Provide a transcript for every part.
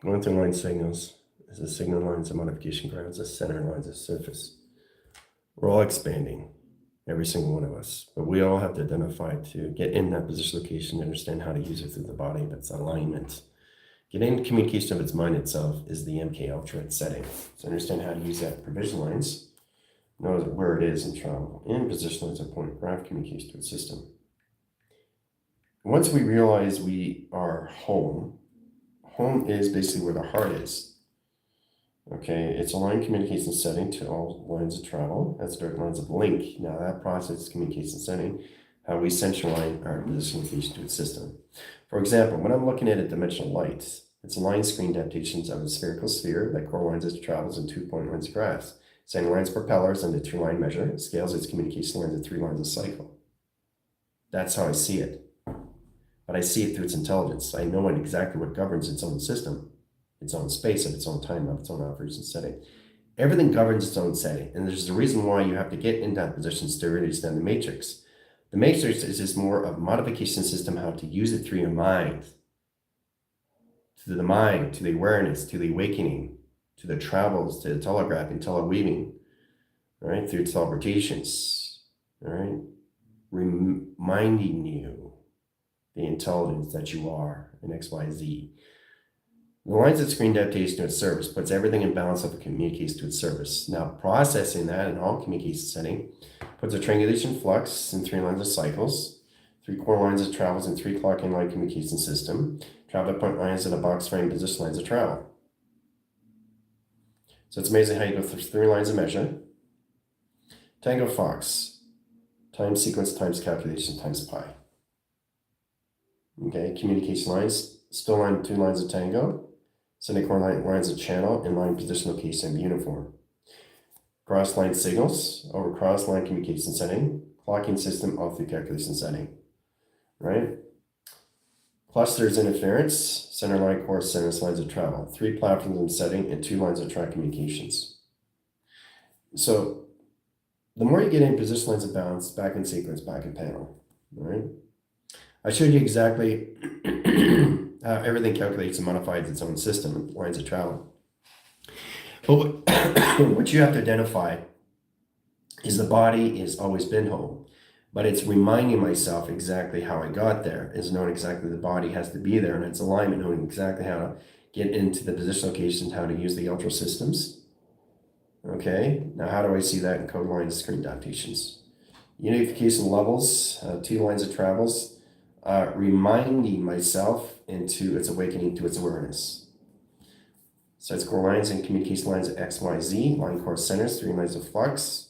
Going through line signals is the signal lines of modification grounds, the center lines of surface. We're all expanding, every single one of us, but we all have to identify to get in that position location, understand how to use it through the body. That's alignment. Getting communication of its mind itself is the MK Ultra setting. So understand how to use that provision lines, know where it is in travel, and position lines of point graph communication to its system. Once we realize we are home is basically where the heart is. Okay, it's a line communication setting to all lines of travel. That's direct lines of link. Now that process communication setting, how we centralize our position location to its system. For example, when I'm looking at a dimensional light, it's a line screen adaptations of a spherical sphere that correlates its travels in 2-point lines of graphs. Setting lines propellers into 2-line measure, scales its communication lines in 3 lines of cycle. That's how I see it. But I see it through its intelligence. I know exactly what governs its own system, its own space, of its own time, of its own operation setting. Everything governs its own setting. And there's a reason why you have to get in that position to really understand the matrix. The matrix is just more of a modification system, how to use it through your mind. To the mind, to the awareness, to the awakening, to the travels, to the telegraphing, teleweaving, right? Through teleportations, all right? Reminding you the intelligence that you are in XYZ. The lines of screen adaptation to its service puts everything in balance of communicates to its service. Now processing that in all communication setting puts a triangulation flux in 3 lines of cycles, 3 core lines of travels in 3 clocking line communication system, travel point lines in a box frame position lines of travel. So it's amazing how you go through 3 lines of measure. Tango Fox, time sequence times calculation times pi. Okay, communication lines, still line 2 lines of tango, sending core lines of channel, and line position location of uniform. Cross line signals over cross line communication setting, clocking system all through calculation setting, right? Clusters interference, center line core centers lines of travel, 3 platforms in setting, and 2 lines of track communications. So the more you get in position lines of balance, back in sequence, back in panel, right? I showed you exactly how everything calculates and modifies its own system, lines of travel. But what you have to identify is the body has always been home, but it's reminding myself exactly how I got there, is knowing exactly the body has to be there, and its alignment, knowing exactly how to get into the position locations, how to use the ultra systems. Okay, now how do I see that in code lines, screen adaptations? Unification levels, 2 lines of travels, reminding myself into its awakening to its awareness. So it's core lines and communication lines of X, Y, Z, line core centers, 3 lines of flux,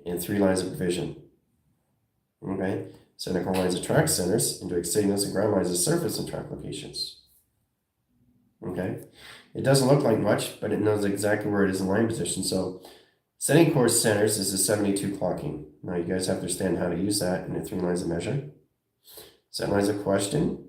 and 3 lines of provision. Okay, center core lines of track centers, indirect signals, and ground lines of surface and track locations. Okay, it doesn't look like much, but it knows exactly where it is in line position. So setting core centers is a 72 clocking. Now you guys have to understand how to use that in the 3 lines of measure. Set lines of question.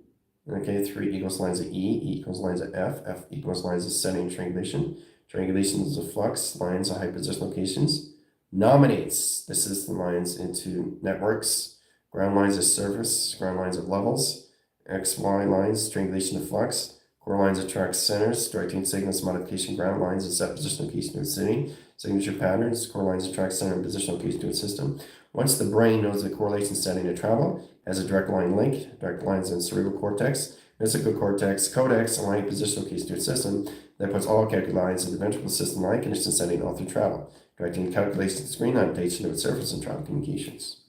Okay, 3 equals lines of E equals lines of F equals lines of setting triangulation. Triangulation is a flux, lines of high position locations. Nominates the system lines into networks, ground lines of surface, ground lines of levels, X, Y lines, triangulation of flux, core lines of track centers, directing signals, modification, ground lines, and set position location to its city, signature patterns, core lines of track center, and position location to its system. Once the brain knows the correlation setting to travel, has a direct line link, direct lines in cerebral cortex, vesical cortex, codex, aligning position location to its system, that puts all calculated lines in the ventricle system line condition setting all through travel, directing calculation screen adaptation to its surface and travel communications.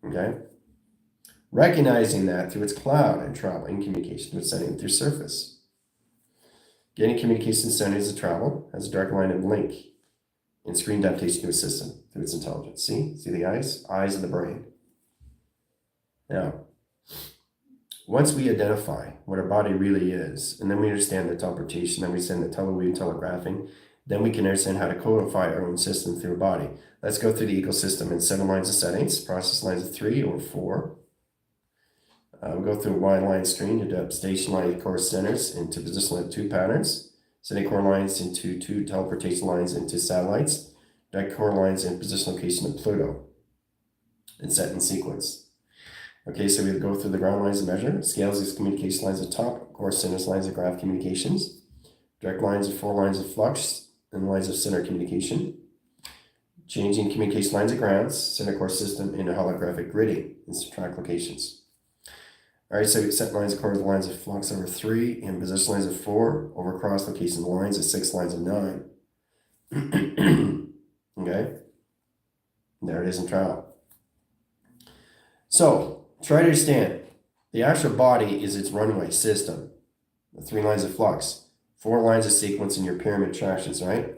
Okay? Recognizing that through its cloud and travel and communication to its setting through surface. Getting communication settings of travel has a direct line of link and screen adaptation to its system through its intelligence. See the eyes? Eyes of the brain. Now, once we identify what our body really is, and then we understand the teleportation, then we understand the teleweaving, telegraphing, then we can understand how to codify our own system through a body. Let's go through the ecosystem in 7 lines of settings, process lines of 3 or 4. We'll go through a wide line screen to adapt station line core centers into position line 2 patterns, setting core lines into 2 teleportation lines into satellites, direct core lines in position location of Pluto, and set in sequence. Okay, so we go through the ground lines of measure, scales these communication lines at top, coordinates lines of graph communications, direct lines of 4 lines of flux, and lines of center communication. Changing communication lines of grounds, center core system into holographic gridding in track locations. All right, so we set lines according to lines of flux over 3 and position lines of 4 over cross location lines of 6 lines of 9. Okay, there it is in trial. So try to understand the actual body is its runway system, the 3 lines of flux, 4 lines of sequence in your pyramid tractions, right?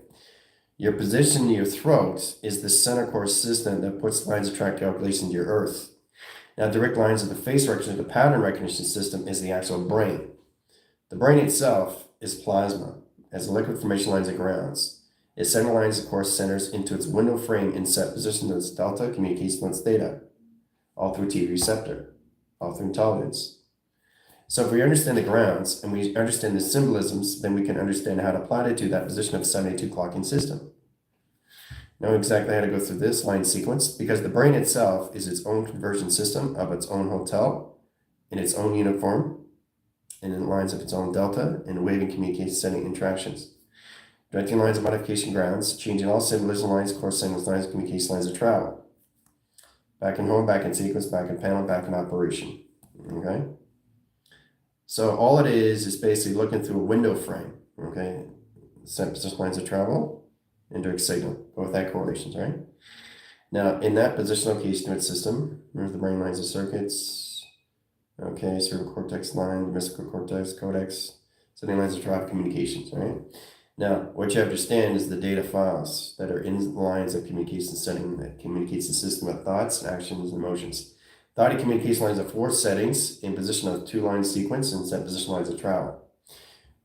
Your position in your throat is the center core system that puts lines of track calculation to your earth. Now, direct lines of the face recognition, the pattern recognition system is the actual brain. The brain itself is plasma, as the liquid formation lines of grounds. It center lines, of course, centers into its window frame in set position to its delta, communicates to its theta, all through T receptor, all through intelligence. So if we understand the grounds and we understand the symbolisms, then we can understand how to apply it to that position of 72 clocking system. Know exactly how to go through this line sequence because the brain itself is its own conversion system of its own hotel in its own uniform and in lines of its own delta and waving communication setting interactions. Directing lines of modification grounds, changing all symbolism lines, course signals lines, communication lines of travel. Back in home, back in sequence, back in panel, back in operation. Okay? So all it is basically looking through a window frame, okay? Set position lines of travel and direct signal. Go with that correlations, right? Now, in that position location to its system, there's the brain lines of circuits, okay, cerebral cortex line, mystical cortex, codex, setting lines of travel communications, right? Now, what you have to understand is the data files that are in the lines of communication setting that communicates the system of thoughts, actions, and emotions. Thought communication lines of 4 settings in position of 2 line sequence and set position lines of travel.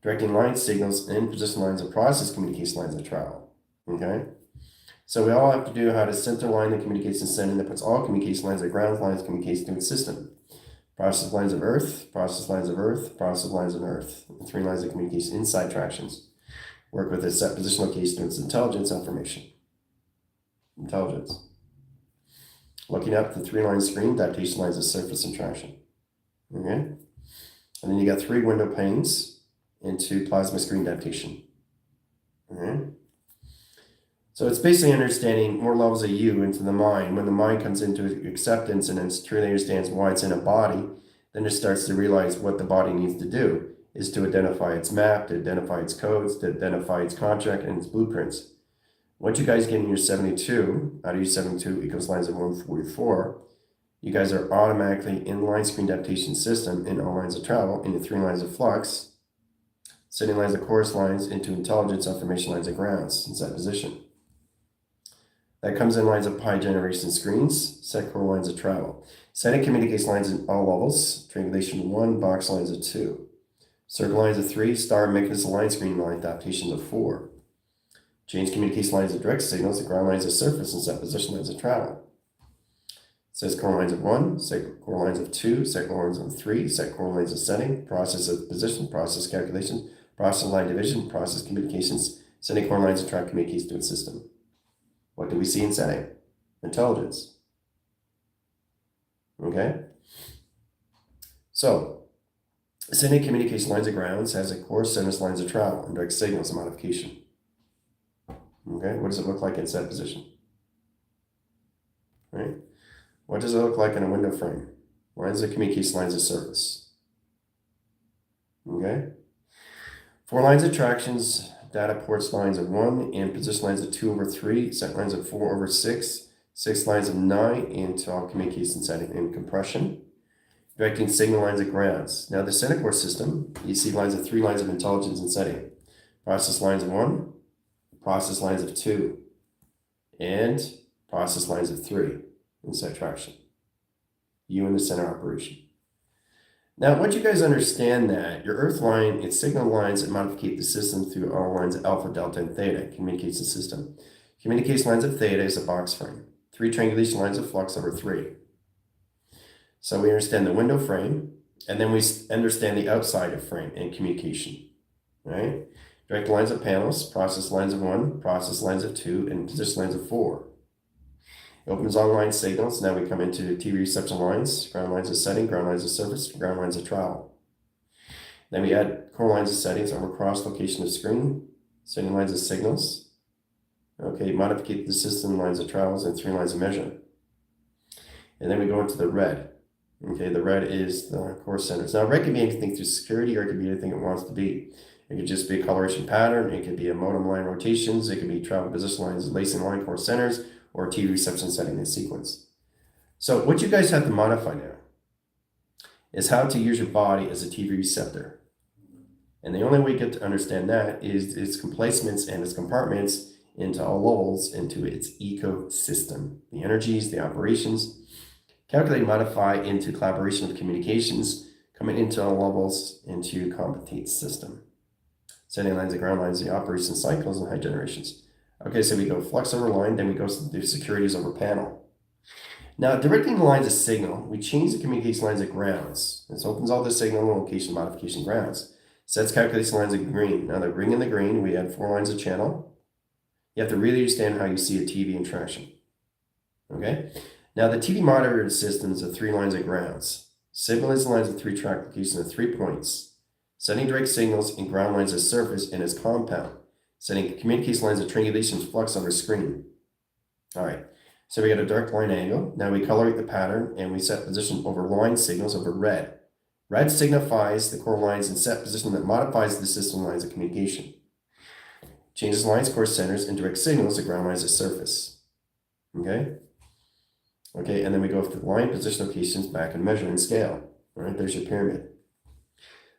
Directing line signals in position lines of process communication lines of travel. Okay? So we all have to do how to center line the communication setting that puts all communication lines of ground lines communication to its system. Process lines of earth, process lines of earth, process lines of earth. And 3 lines of communication inside tractions. Work with a set position location to its intelligence information. Intelligence. Looking up the 3-line screen, adaptation lines of surface and traction. Okay? And then you got 3 window panes into plasma screen adaptation. Okay? So it's basically understanding more levels of you into the mind. When the mind comes into acceptance and it truly understands why it's in a body, then it starts to realize what the body needs to do is to identify its map, to identify its codes, to identify its contract and its blueprints. Once you guys get in your 72, out of your 72 equals lines of 144, you guys are automatically in line screen adaptation system in all lines of travel into 3 lines of flux, setting lines of course lines into intelligence information lines of grounds in set position. That comes in lines of pi generation screens, set core lines of travel. Setting communication lines in all levels, triangulation 1, box lines of 2. Circle lines of 3, star mechanism line screen line adaptations of 4. Change communication lines of direct signals to ground lines of surface and set position lines of travel. Says core lines of 1, set core lines of 2, set core lines of 3, set core lines of setting, process of position, process calculations, process line division, process communications, setting core lines of track communications to its system. What do we see in setting? Intelligence. Okay? So, setting communication lines of grounds has a core sentence lines of travel and direct signals of modification. Okay, what does it look like in set position? Right? What does it look like in a window frame? Lines of communication lines of surface. Okay? 4 lines of tractions, data ports lines of 1, and position lines of 2 over 3, set lines of 4 over 6, 6 lines of 9, into all communication setting and compression. Directing signal lines of grounds. Now the center core system, you see lines of 3 lines of intelligence and setting. Process lines of 1, process lines of 2, and process lines of 3 in set traction. You in the center operation. Now, once you guys understand that, your earth line, its signal lines that modificate the system through all lines of alpha, delta, and theta communicates the system. Communication lines of theta is a box frame. 3 triangulation lines of flux over 3. So we understand the window frame, and then we understand the outside of frame and communication, right? Direct lines of panels, process lines of 1, process lines of 2, and position lines of 4. It opens all line signals. Now we come into TV reception lines, ground lines of setting, ground lines of service, ground lines of travel. Then we add core lines of settings over cross location of screen, setting lines of signals. Okay, modify the system lines of travels and 3 lines of measure. And then we go into the red. Okay, the red is the core centers. Now, red can be anything through security, or it can be anything it wants to be. It could just be a coloration pattern. It could be a modem line rotations. It could be travel position lines, lacing line core centers, or TV reception setting and sequence. So what you guys have to modify now is how to use your body as a TV receptor. And the only way you get to understand that is its placements and its compartments into all levels, into its ecosystem. The energies, the operations, calculate, modify into collaboration of communications, coming into all levels into competence system. Setting lines and ground lines, the operation cycles and high generations. Okay, so we go flux over line, then we go through securities over panel. Now, directing the lines of signal, we change the communication lines of grounds. This opens all the signal and location modification grounds. Sets calculation lines of green. Now, the ring and the green, we add 4 lines of channel. You have to really understand how you see a TV interaction. Okay? Now, the TV monitor systems of 3 lines of grounds. Signalize lines of 3 track location of 3 points. Setting direct signals and ground lines of surface in its compound. Setting communication lines of triangulation flux over screen. All right. So we got a direct line angle. Now we colorate the pattern and we set position over line signals over red. Red signifies the core lines and set position that modifies the system lines of communication. Changes lines, core centers, and direct signals to ground lines of surface. Okay? Okay, and then we go through the line, position locations, back and measure and scale. All right, there's your pyramid.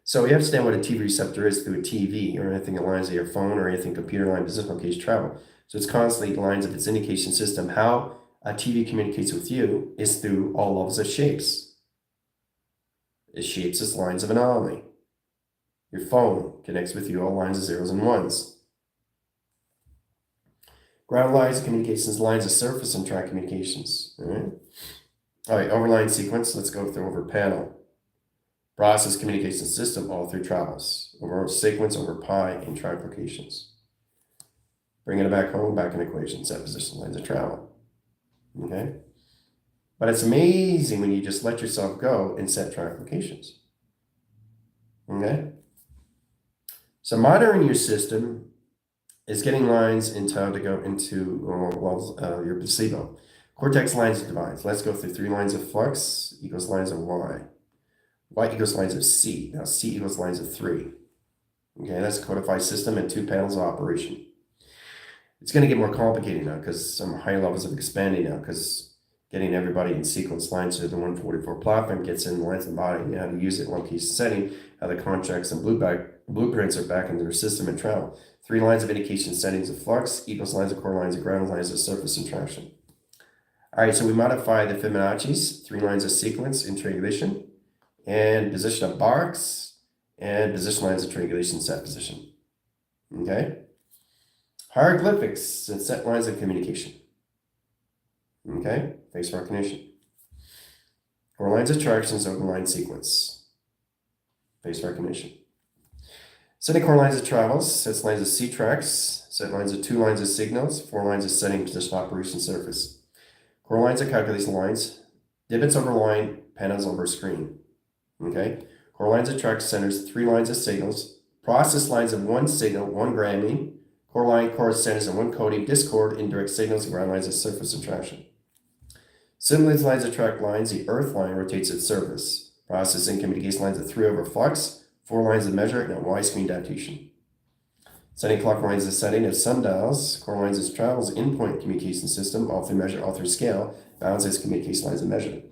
So we understand what a TV receptor is through a TV or anything that lines of your phone or anything computer line, position, location, travel. So it's constantly lines of its indication system. How a TV communicates with you is through all levels of shapes. It shapes its lines of anomaly. Your phone connects with you all lines of zeros and ones. Ground lines of communications, lines of surface and track communications. All right, overline sequence. Let's go through over panel. Process communication system all through travels. Over sequence, over pi, and track locations. Bringing it back home, back in equation, set position lines of travel. Okay? But it's amazing when you just let yourself go and set track locations. Okay? So monitoring your system is getting lines in time to go into your placebo. Cortex lines of divides. Let's go through 3 lines of flux equals lines of y. Y equals lines of C. Now C equals lines of 3. Okay, that's a codified system and 2 panels of operation. It's going to get more complicated now because some high levels of expanding now because getting everybody in sequence lines to the 144 platform gets in the lines of the body and how to use it in one case setting, how the contracts and blueprints are back into their system and travel. 3 lines of indication settings of flux equals lines of core lines of ground lines of surface and traction. All right, so we modify the Fibonacci's, 3 lines of sequence and triangulation, and position of barks, and position lines of triangulation set position. Okay? Hieroglyphics and set lines of communication. Okay? Face recognition. Core lines of tractions, open line sequence. Face recognition. Setting core lines of travels, sets lines of C tracks, set lines of 2 lines of signals, 4 lines of setting position operation surface. Core lines of calculation lines, divots over line, panels over screen. Okay? Core lines of track centers, 3 lines of signals, process lines of 1 signal, 1 gramming, core line, core centers, and 1 coding, discord, indirect signals, and ground lines of surface and traction. Simulates lines of track lines, the earth line rotates its surface. Processing communication lines of 3 over flux, 4 lines of measure, and a Y screen adaptation. Setting clock lines of setting of sundials, core lines of travels, endpoint communication system, all through measure, all through scale, balances communication lines of measure.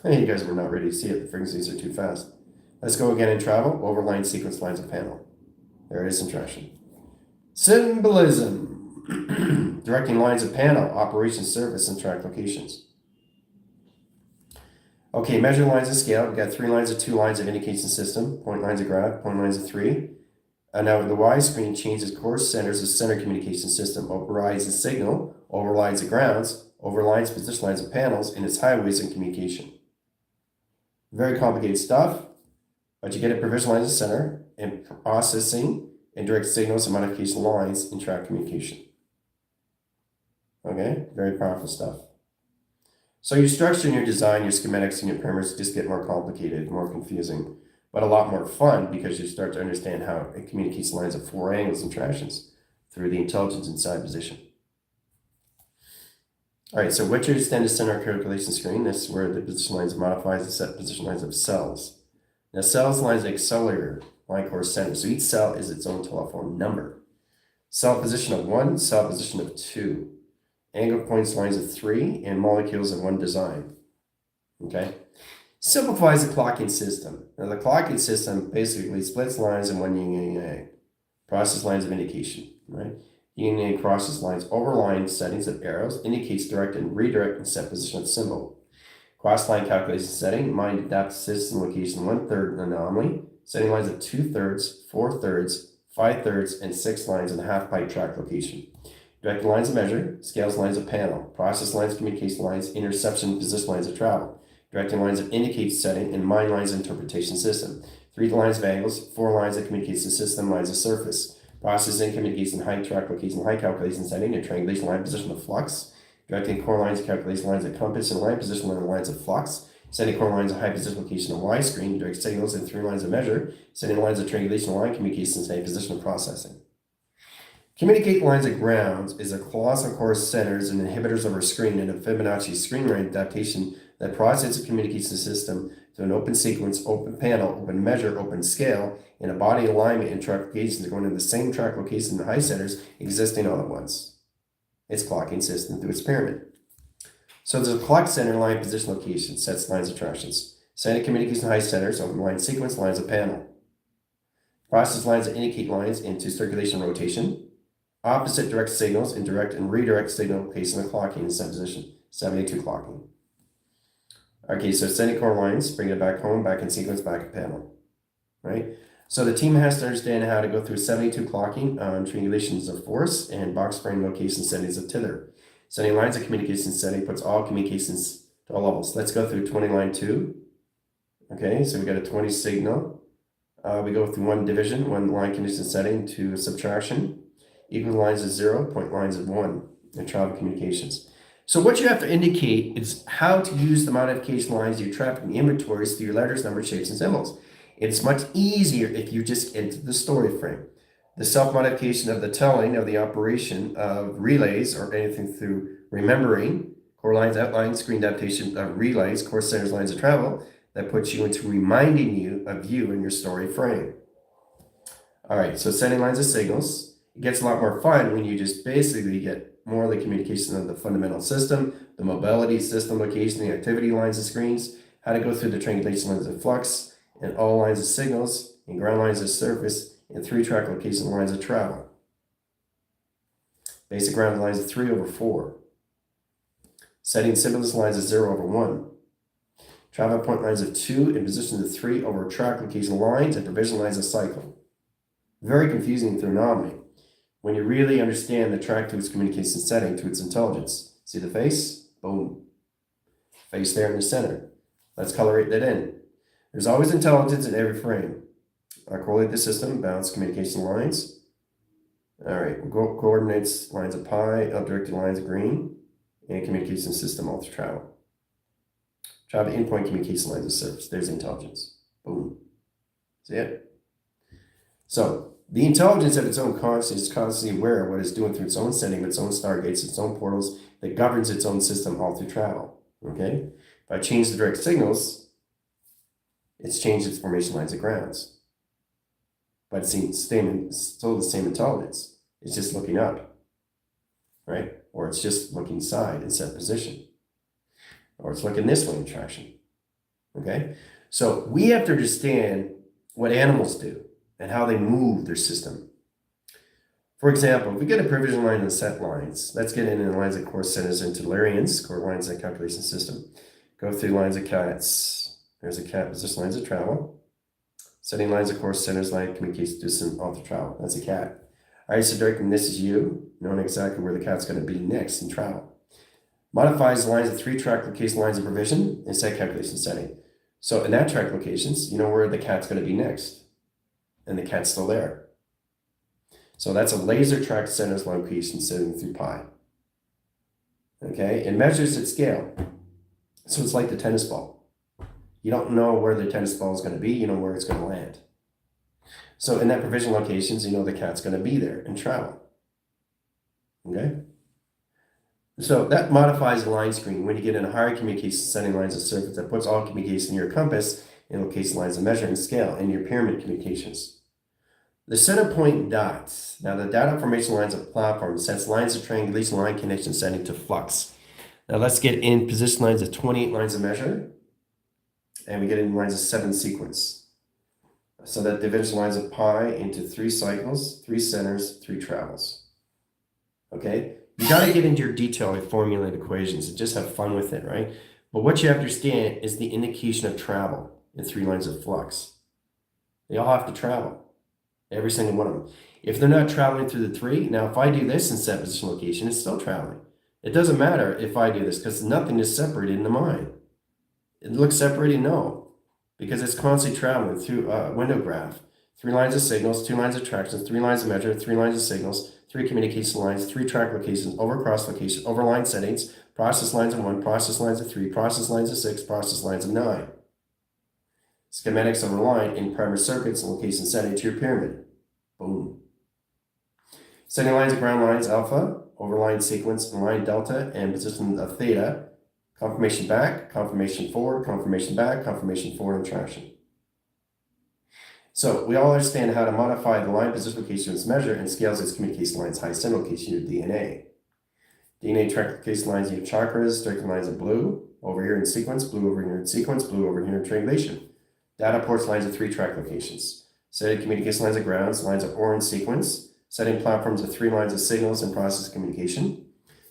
Hey, you guys were not ready to see it. The frequencies are too fast. Let's go again in travel, overline sequence lines of panel. There it is in traction. Symbolism. Directing lines of panel, operation surface, and track locations. Okay, measure lines of scale. We've got 3 lines of 2 lines of indication system, point lines of graph, point lines of 3. Now the Y screen changes core centers of center communication system, overrides the signal, overrides the grounds, overrides position lines of panels, and its highways and communication. Very complicated stuff, but you get a provisionalized center and processing and direct signals and modification lines in track communication. Okay, very powerful stuff. So your structure and your design, your schematics and your parameters just get more complicated, more confusing, but a lot more fun because you start to understand how it communicates lines of 4 angles and tractions through the intelligence inside position. All right, so what your extended center calculation screen, this is where the position lines modifies the set position lines of cells. Now cells lines accelerator, line course center. So each cell is its own telephone number. Cell position of 1, cell position of 2. Angle points lines of 3, and molecules of 1 design. Okay? Simplifies the clocking system. Now the clocking system basically splits lines in one yin and yang. Process lines of indication, right? Yin and yang crosses lines over line settings of arrows, indicates direct and redirect and set position of symbol. Cross line calculation setting, mind adapts system location 1/3 anomaly, setting lines of 2/3, 4/3, 5/3, and 6 lines in the half pipe track location. Directed lines of measure, scales lines of panel, process lines, communication lines, interception, position lines of travel. Directing lines of indicate setting, and mind lines of interpretation system. 3 lines of angles, 4 lines of communication system, lines of surface. Processing, communication, height, track, location, height calculation setting, and triangulation line position of flux. Directing core lines, calculation lines of compass, and line position lines of flux. Setting core lines of high position location of Y screen, direct signals, and 3 lines of measure. Setting lines of triangulation line communication, setting position of processing. Communicate lines of grounds is a colossal course centers and inhibitors of our screen and a Fibonacci screen line adaptation that processes a communication system to an open sequence, open panel, open measure, open scale, and a body alignment and track locations going in the same track location and high centers existing all at once. Its clocking system through its pyramid. So there's a clock center line position location, sets lines of tractions. Setting communication high centers, open line sequence, lines of panel. Process lines that indicate lines into circulation rotation. Opposite direct signals and direct and redirect signal location of clocking in set position, 72 clocking. Okay, so sending core lines, bring it back home, back in sequence, back in panel, right? So the team has to understand how to go through 72 clocking on triangulations of force and box frame location settings of tether. Setting lines of communication setting puts all communications to all levels. Let's go through 20 line 2. Okay, so we got a 20 signal. We go through 1 division, 1 line condition setting to subtraction. Equal lines of 0, point lines of 1, and travel communications. So what you have to indicate is how to use the modification lines you're trapping the inventories through your letters, numbers, shapes, and symbols. It's much easier if you just enter the story frame. The self-modification of the telling of the operation of relays or anything through remembering, core lines, outline, screen adaptation of relays, core centers, lines of travel, that puts you into reminding you of you in your story frame. All right, so setting lines of signals. It gets a lot more fun when you just basically get more of the communication of the fundamental system, the mobility system location, the activity lines of screens, how to go through the triangulation lines of flux, and all lines of signals, and ground lines of surface, and 3 track location lines of travel. Basic ground lines of 3/4. Setting symbolist lines of 0/1. Travel point lines of 2 and positions of 3 over track location lines and provision lines of cycle. Very confusing through anomaly. When you really understand the track to its communication setting to its intelligence. See the face? Boom. Face there in the center. Let's colorate that in. There's always intelligence in every frame. I'll correlate the system, balance communication lines. All right, coordinates lines of pi, directed lines of green, and communication system all through travel. Travel endpoint communication lines of surface. There's intelligence. Boom. See it? So, the intelligence of its own constant is constantly aware of what it's doing through its own setting, its own stargates, its own portals that governs its own system all through travel. Okay? If I change the direct signals, it's changed its formation lines of grounds. But it's still the same intelligence. It's just looking up, right? Or it's just looking side in set position. Or it's looking this way in traction. Okay? So we have to understand what animals do and how they move their system. For example, if we get a provision line and set lines, let's get in the lines of core centers into Larians, core lines of calculation system. Go through lines of cats. There's a cat position lines of travel. Setting lines of core centers, line communication system, all through travel. That's a cat. All right, so directing this is you, knowing exactly where the cat's going to be next in travel. Modifies the lines of 3 track location lines of provision and set calculation setting. So in that track locations, you know where the cat's going to be next. And the cat's still there. So that's a laser track centers location setting through pi. Okay, and measures at scale. So it's like the tennis ball. You don't know where the tennis ball is going to be, you know where it's going to land. So in that provision locations, you know the cat's going to be there and travel. Okay? So that modifies the line screen when you get in a higher communication setting lines of surface that puts all communication in your compass and locates lines of measure and scale in your pyramid communications. The center point dots. Now the data formation lines of platform sets lines of triangulation line connection setting to flux. Now let's get in position lines of 28 lines of measure, and we get in lines of 7 sequence. So that division lines of pi into 3 cycles, 3 centers, 3 travels. Okay? You got to get into your detail and formulate equations and just have fun with it, right? But what you have to understand is the indication of travel in 3 lines of flux. They all have to travel. Every single one of them. If they're not traveling through the 3, now if I do this in set position location, it's still traveling. It doesn't matter if I do this because nothing is separated in the mind. It looks separated? No. Because it's constantly traveling through a window graph. 3 lines of signals, 2 lines of tractions, 3 lines of measure, 3 lines of signals, 3 communication lines, 3 track locations, over cross locations, over line settings, process lines of 1, process lines of 3, process lines of 6, process lines of 9. Schematics over line in primary circuits and location setting to your pyramid. Boom. Setting lines of ground lines alpha, overline sequence, and line delta, and position of theta. Confirmation back, confirmation forward, confirmation back, confirmation forward, and traction. So we all understand how to modify the line position location as measure and scales its communication lines high center location, your DNA. DNA track location lines, you have chakras, directing lines of blue, over here in sequence, blue over here in sequence, blue over here in triangulation. Data ports lines of 3 track locations. Setting communication lines of grounds, lines of orange sequence. Setting platforms of 3 lines of signals and process communication.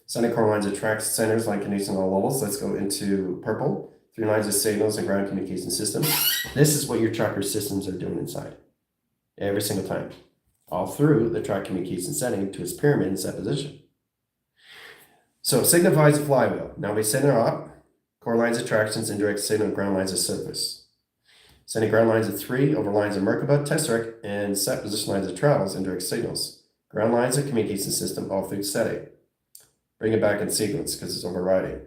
Setting core lines of track centers, line connection all levels. Let's go into purple. 3 lines of signals and ground communication system. This is what your tracker systems are doing inside. Every single time. All through the track communication setting to its pyramid in set position. So it signifies a flywheel. Now we center up. Core lines of tractions, indirect signal, and ground lines of surface. Sending ground lines of 3 over lines of Merkaba, tesseract, and set position lines of travels, indirect signals. Ground lines of communication system all through setting. Bring it back in sequence because it's overriding.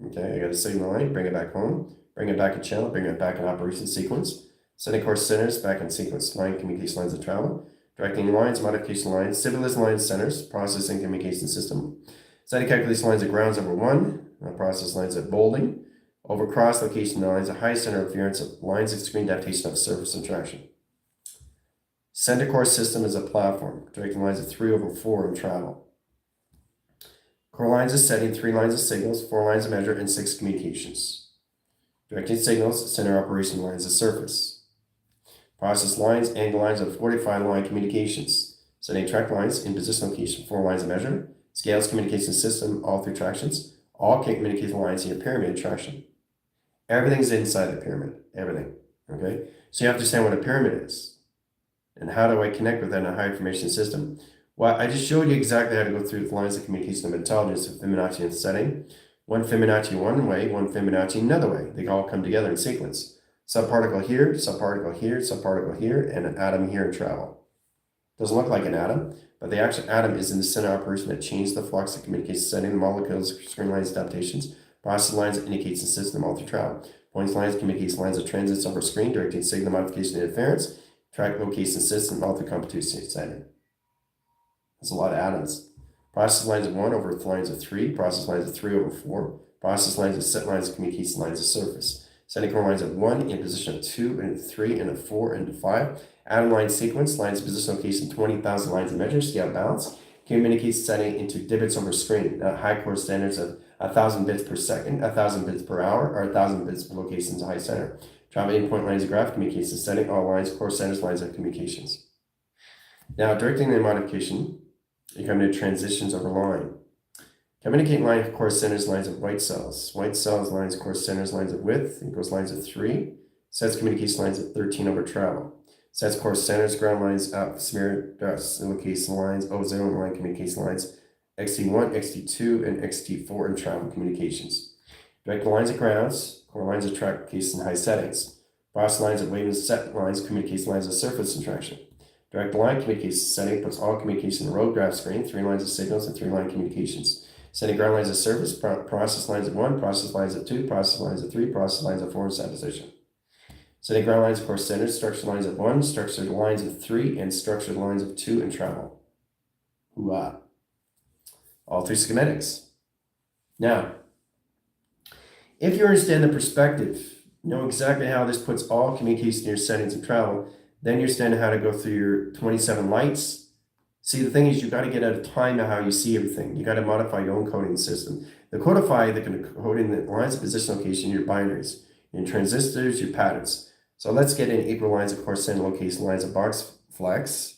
Okay, I got a signal line, bring it back home, bring it back in channel, bring it back in operation sequence. Sending course centers back in sequence, line communication lines of travel. Directing lines, modification lines, stabilization lines, centers, processing communication system. Setting calculation lines of grounds over 1, process lines of bolding. Over cross location lines, a high center interference of lines of screen adaptation of surface and traction. Center core system is a platform, directing lines of 3 over 4 in travel. Core lines of setting, 3 lines of signals, 4 lines of measure, and 6 communications. Directing signals, center operation lines of surface. Process lines, angle lines of 45 line communications. Setting track lines in position location, 4 lines of measure. Scales communication system, all through tractions. All communication lines in your pyramid traction. Everything's inside the pyramid, everything, okay? So you have to understand what a pyramid is. And how do I connect with that in a high information system? Well, I just showed you exactly how to go through the lines of communication of intelligence of Fibonacci and setting. One Fibonacci one way, one Fibonacci another way. They all come together in sequence. Subparticle here, subparticle here, subparticle here, and an atom here in travel. Doesn't look like an atom, but the actual atom is in the center operation that changes the flux of communication setting, the molecules, screen lines, adaptations. Process lines indicates the system all through travel. Points lines communicates lines of transits over screen, directing signal modification and interference. Track location system all through competition setting. There's a lot of atoms. Process lines of 1 over lines of 3. Process lines of 3 over 4. Process lines of set lines of communication lines of surface. Setting core lines of 1 in position of 2 and 3 and 4 and 5. Atom line sequence, lines of position location 20,000 lines of measure, scale balance. Communicates setting into divots over screen, high core standards of 1,000 bits per second, 1,000 bits per hour, or 1,000 bits per locations high center. Travel endpoint lines of graph communication setting, all lines, core centers, lines of communications. Now, directing the modification, you come to transitions over line. Communicate line of core centers, lines of white cells. White cells, lines, core centers, lines of width, it goes lines of 3. Sets communication lines of 13 over travel. Sets core centers, ground lines, up, smear, location lines, ozone line communication lines, XT1, XT2, and XT4 in travel communications. Direct lines of grounds, core lines of track case and high settings. Process lines of wave and set lines, communication lines of surface and traction. Direct line communication setting puts all communication in the road graph screen, 3 lines of signals and 3 line communications. Sending ground lines of surface, process lines of 1, process lines of 2, process lines of 3, process lines of 4 in set position. Setting ground lines of core centers, structured lines of 1, structured lines of 3, and structured lines of 2 in travel. Hooah. All 3 schematics. Now, if you understand the perspective, know exactly how this puts all communication in your settings and travel, then you understand how to go through your 27 lights. See, the thing is, you got to get out of time of how you see everything. You got to modify your own coding system. The codify that can code in the lines of position location, your binaries, your transistors, your patterns. So let's get in equal lines of core center location, lines of box flex,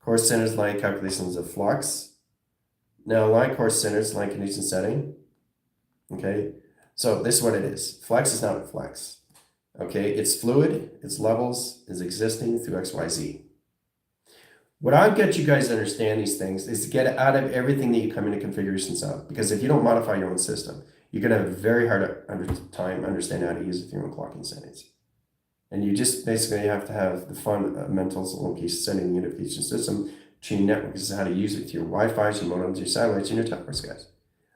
core centers, line calculations of flux. Now, line core centers, line condition setting. Okay, so this is what it is. Flex is not flex. Okay, it's fluid, it's levels, is existing through XYZ. What I get you guys to understand these things is to get out of everything that you come into configurations of. Because if you don't modify your own system, you're going to have a very hard time understanding how to use it through your own clocking settings. And you just basically have to have the fundamentals of location setting the unification system, chain network. This is how to use it to your Wi-Fi's, your modems, your satellites, and your towers, guys.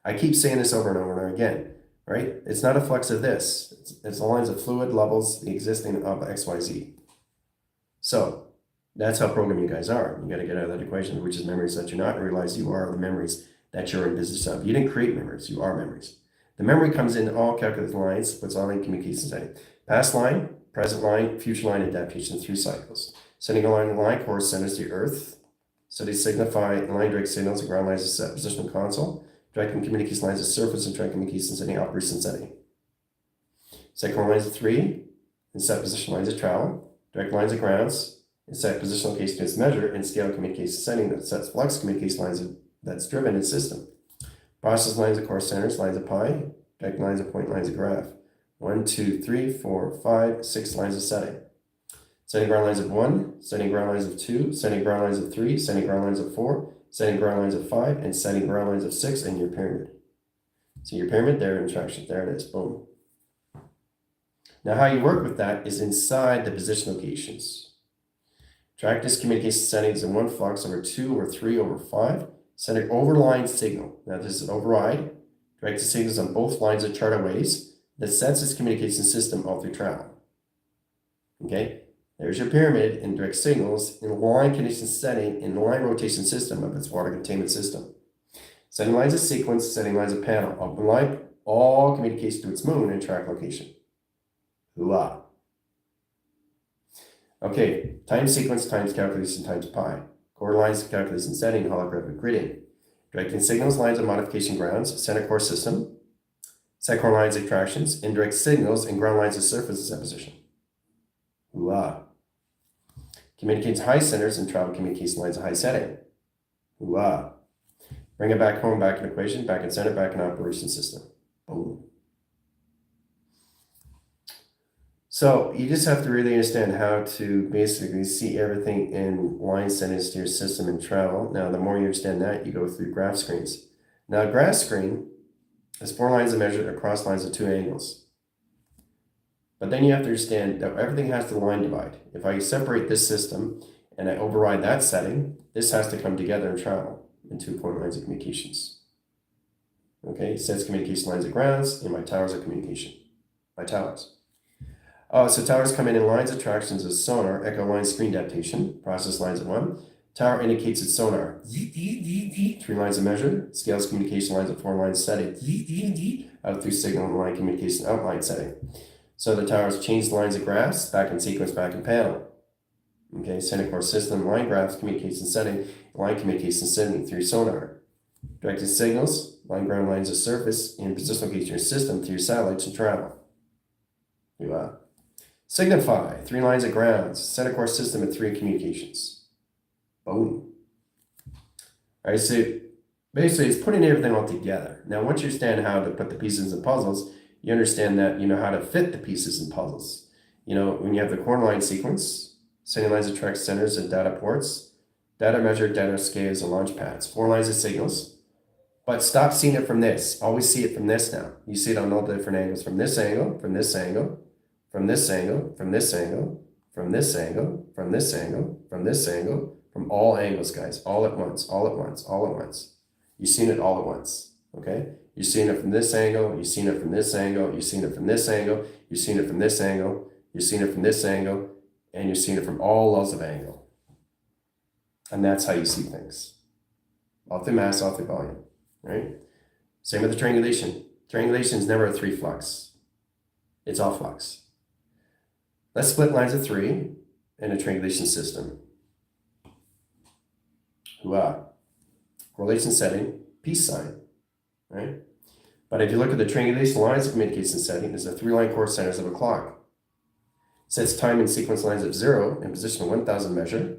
I keep saying this over and over and over again, right? It's not a flex of this. It's the lines of fluid levels, the existing of XYZ. So that's how programmed you guys are. You got to get out of that equation, which is memories that you're not, and realize you are the memories that you're in business of. You didn't create memories, you are memories. The memory comes in all calculated lines, puts all in communication setting. Past line, present line, future line adaptation, 3 cycles. Sending a line core centers to Earth. So they signify line direct signals and ground lines of set position console. Direct communication lines of surface and direct communication setting, operation setting. Second lines of 3, and set position lines of travel. Direct lines of grounds, and set position location against measure, and scale communication setting that sets flux communication lines that's driven in system. Process lines of core centers, lines of pi, direct lines of point, lines of graph. 1, 2, 3, 4, 5, 6 lines of setting. Setting ground lines of 1, setting ground lines of 2, setting ground lines of 3, setting ground lines of 4, setting ground lines of 5, and setting ground lines of 6 in your pyramid. So your pyramid, there, instructions, there it is, boom. Now how you work with that is inside the position locations. Track this communication settings in 1 flux over 2 or 3 over 5. Send an overline signal. Now this is an override. Direct the signals on both lines of chart arrays that sets its communication system all through travel. Okay, there's your pyramid in direct signals in the line condition setting in the line rotation system of its water containment system. Setting lines of sequence, setting lines of panel. Apply all communication to its moon and track location. Hooah. Okay, time sequence times calculation times pi. Core lines calculation setting, holographic gridding. Directing signals, lines of modification grounds, center core system. Set core lines of attractions, indirect signals, and ground lines of surface at position. Hooah. Communicates high centers and travel communication lines of high setting. Hooah. Bring it back home, back in equation, back in center, back in operation system. Boom. So you just have to really understand how to basically see everything in line settings to your system and travel. Now, the more you understand that, you go through graph screens. Now, a graph screen is 4 lines of measure across lines of 2 angles. But then you have to understand that everything has to line divide. If I separate this system and I override that setting, this has to come together and travel in 2 point lines of communications. Okay, sets communication lines of grounds, and my towers of communication. My towers. So towers come in lines of attractions as sonar, echo line screen adaptation, process lines of 1. Tower indicates its sonar. 3 lines of measure, scales communication lines of 4 lines setting. Out through signal and line communication outline setting. So the towers change lines of graphs, back in sequence, back in panel. Okay, center core system, line graphs, communication setting, line communication setting through sonar. Directed signals, line ground lines of surface, and position location your system through your satellites and travel. Signify, 3 lines of grounds, center core system and 3 communications. Boom. All right, so basically it's putting everything all together. Now, once you understand how to put the pieces in puzzles, you understand that you know how to fit the pieces in puzzles. You know, when you have the core line sequence, setting lines of track centers and data ports, data measure, data scales, and launch pads, 4 lines of signals. But stop seeing it from this. Always see it from this now. You see it on all the different angles, from this angle, from this angle, from this angle, from this angle, from this angle, from this angle, from this angle, from all angles, guys, all at once, all at once, all at once. You've seen it all at once, okay? You've seen it from this angle, you've seen it from this angle, you've seen it from this angle, you've seen it from this angle, you've seen it from this angle, and you've seen it from all levels of angle. And that's how you see things. Off the mass, off the volume, right? Same with the triangulation. Triangulation is never a 3 flux. It's all flux. Let's split lines of 3 in a triangulation system. Hooah. Correlation setting, peace sign, right? But if you look at the triangulation lines of communication setting, there's the 3 line corecenters of a clock. Sets time and sequence lines of 0 in position of 1000 measure,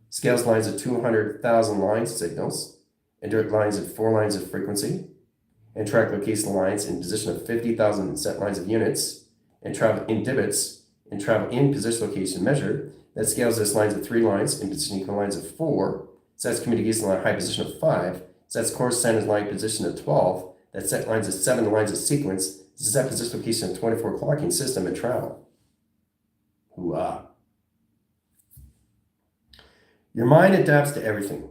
scales lines of 200,000 lines signals, indirect lines of 4 lines of frequency, and track location lines in position of 50,000 set lines of units, and travel in divots, and travel in position location measured, that scales this lines of 3 lines in position equal lines of 4, sets communication line high position of 5, sets core centers line position of 12, that set lines of 7 lines of sequence, set position location of 24 clocking system and travel. Hooah. Your mind adapts to everything,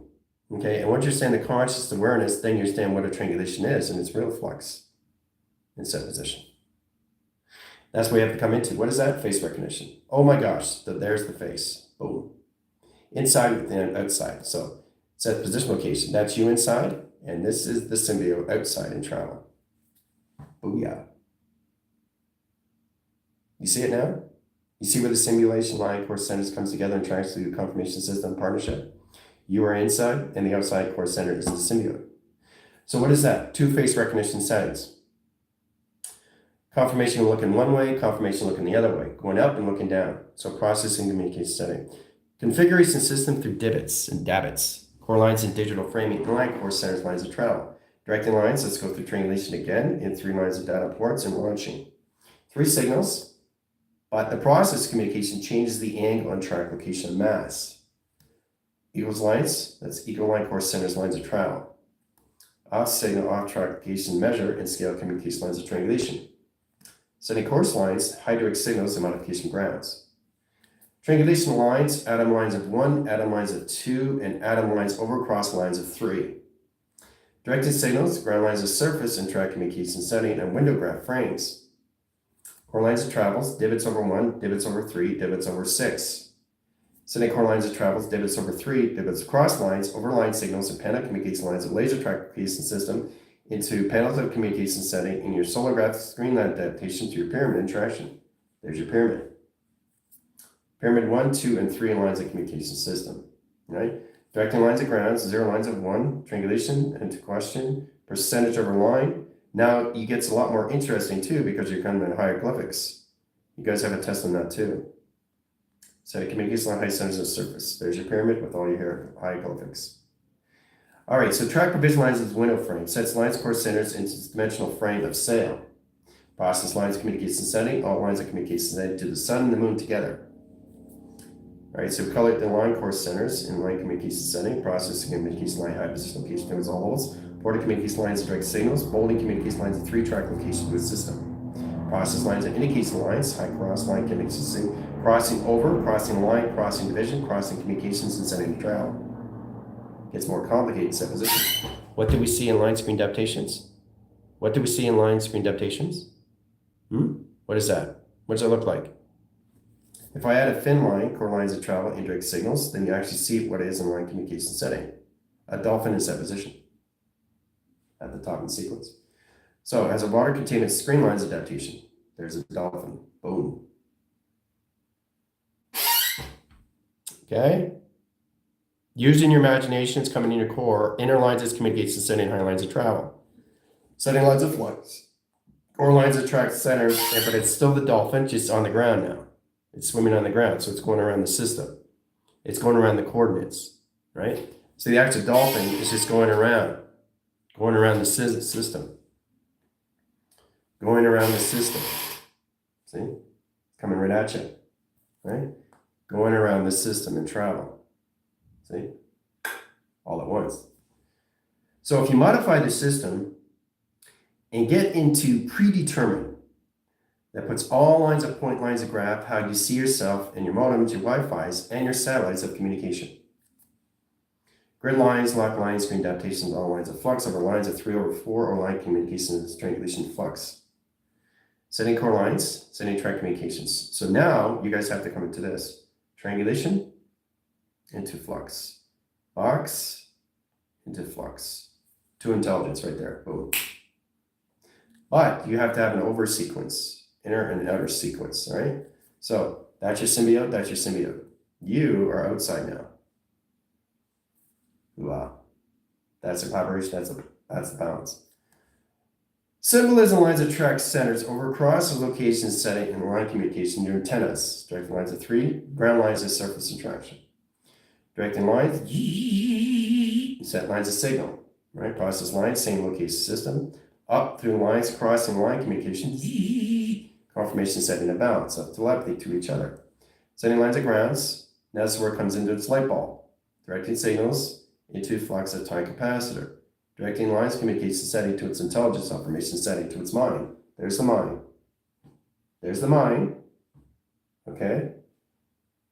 okay? And once you're saying the conscious awareness, then you understand what a triangulation is, and it's real flux in set position. That's what you have to come into. What is that? Face recognition. Oh my gosh, there's the face. Boom. Inside and outside. So set position location. That's you inside, and this is the symbiote outside in travel. Booyah. You see it now? You see where the simulation line core centers comes together and tracks through the confirmation system partnership? You are inside, and the outside core center is the symbiote. So what is that? 2 face recognition settings. Confirmation looking one way, confirmation looking the other way, going up and looking down. So processing communication setting. Configuration system through divots and davits. Core lines in digital framing and line core centers lines of travel. Directing lines, let's go through triangulation again in 3 lines of data ports and launching. 3 signals. But the process communication changes the angle on track location of mass. Equals lines, that's equal line core centers lines of travel. Off signal, off track location measure and scale communication lines of triangulation. Setting course lines, high direct signals and modification grounds. Triangulation lines, atom lines of 1, atom lines of 2, and atom lines over cross lines of 3. Directed signals, ground lines of surface and track communication setting and window graph frames. Core lines of travels, divots over 1, divots over 3, divots over 6. Setting core lines of travels, divots over 3, divots across lines, over line signals, and panel communication lines of laser track communication system into panels of communication setting in your solar graph screen line adaptation to your pyramid interaction. There's your pyramid. Pyramid 1, 2, and 3 lines of communication system, right? Directing lines of grounds, 0 lines of 1, triangulation into question, percentage over line. Now it gets a lot more interesting too because you're coming in hieroglyphics. You guys have a test on that too. So communication line high centers of surface. There's your pyramid with all your hieroglyphics. All right, so track provision lines is window frame. Sets lines core centers into its dimensional frame of sail. Process lines of communication setting. All lines of communication setting to the sun and the moon together. All right, so color the line core centers in line communication setting. Processing communication line high position location towards all levels. Porting communication lines of direct signals, bolding communication lines of 3-track location to a system. Process lines of indication lines, high cross line communication, crossing over, crossing line, crossing division, crossing communications, and setting the travel. Gets more complicated in set position. What do we see in line screen adaptations? What do we see in line screen adaptations? What is that? What does it look like? If I add a fin line, core lines of travel, indirect signals, then you actually see what it is in line communication setting. A dolphin in set position at the top of the sequence. So as a water containment screen lines adaptation, there's a dolphin. Boom. Okay. Using your imaginations, coming in your core, inner lines is communication setting, high lines of travel. Setting lines of flux. Core lines of track center, but it's still the dolphin, just on the ground now. It's swimming on the ground, so it's going around the system. It's going around the coordinates, right? So the actual dolphin is just going around the system. Going around the system. See? Coming right at you, right? Going around the system and travel. See? All at once. So if you modify the system and get into predetermined, that puts all lines of point lines of graph, how you see yourself and your modems, your Wi-Fi's, and your satellites of communication. Grid lines, lock lines, screen adaptations, all lines of flux over lines of 3/4 or line communications, triangulation flux. Setting core lines, setting track communications. So now you guys have to come into this. Triangulation into flux. Box into flux. Two intelligence right there. Boom. But you have to have an over sequence, inner and outer sequence, all right? So that's your symbiote, that's your symbiote. You are outside now. Wow. That's a collaboration, that's the balance. Symbolism lines of track centers over across the location setting and line communication near antennas. Directing lines of 3, ground lines of surface interaction. Directing lines, set lines of signal, right? Process lines, same location system. Up through lines, crossing line communication, confirmation setting of balance, up telepathy to each other. Setting lines of grounds, now this is where it comes into its light bulb. Directing signals into flux of time capacitor. Directing lines communication setting to its intelligence, information setting to its mind. There's the mind. There's the mind. Okay?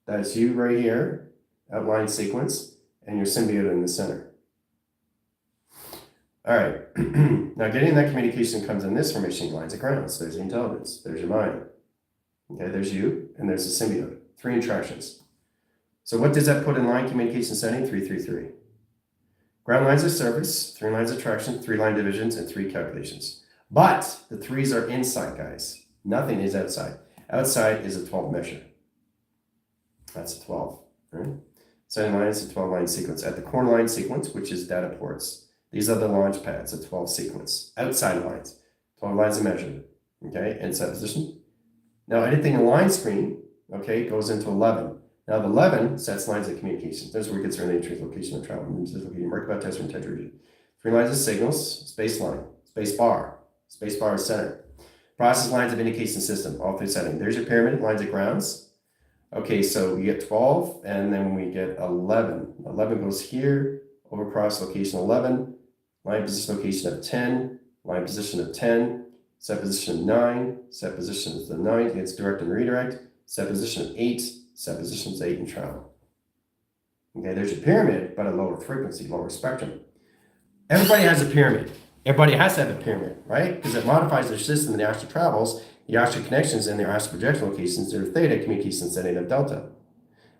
That's you right here, outline sequence, and your symbiote in the center. All right. Now getting that communication comes in this formation, lines of grounds. There's the intelligence. There's your mind. Okay, there's you, and there's the symbiote. 3 interactions. So what does that put in line communication setting? 3, 3, 3. Ground lines of service, 3 lines of traction, 3 line divisions, and 3 calculations. But the 3s are inside, guys. Nothing is outside. Outside is a 12 measure. That's a 12. Right? Setting lines, a 12 line sequence. At the corner line sequence, which is data ports. These are the launch pads, a 12 sequence. Outside lines, 12 lines of measurement. Okay, and set position. Now anything in line screen, okay, goes into 11. Now the 11 sets lines of communication. This is where it gets related to location of travel. Merkabah, test, and tetrahedron. 3 lines of signals, space line, space bar is center. Process lines of indication system, all through setting. There's your pyramid, lines of grounds. Okay, so we get 12, and then we get 11. 11 goes here, over across location 11, line position location of 10, line position of 10, set position of 9, set position of the 9, it's direct and redirect, set position of 8, set positions 8 and travel. Okay, there's your pyramid, but a lower frequency, lower spectrum. Everybody has a pyramid. Everybody has to have a pyramid, right? Because it modifies their system and the astral travels, the astral connections and their astral projection locations, their theta communication setting of delta.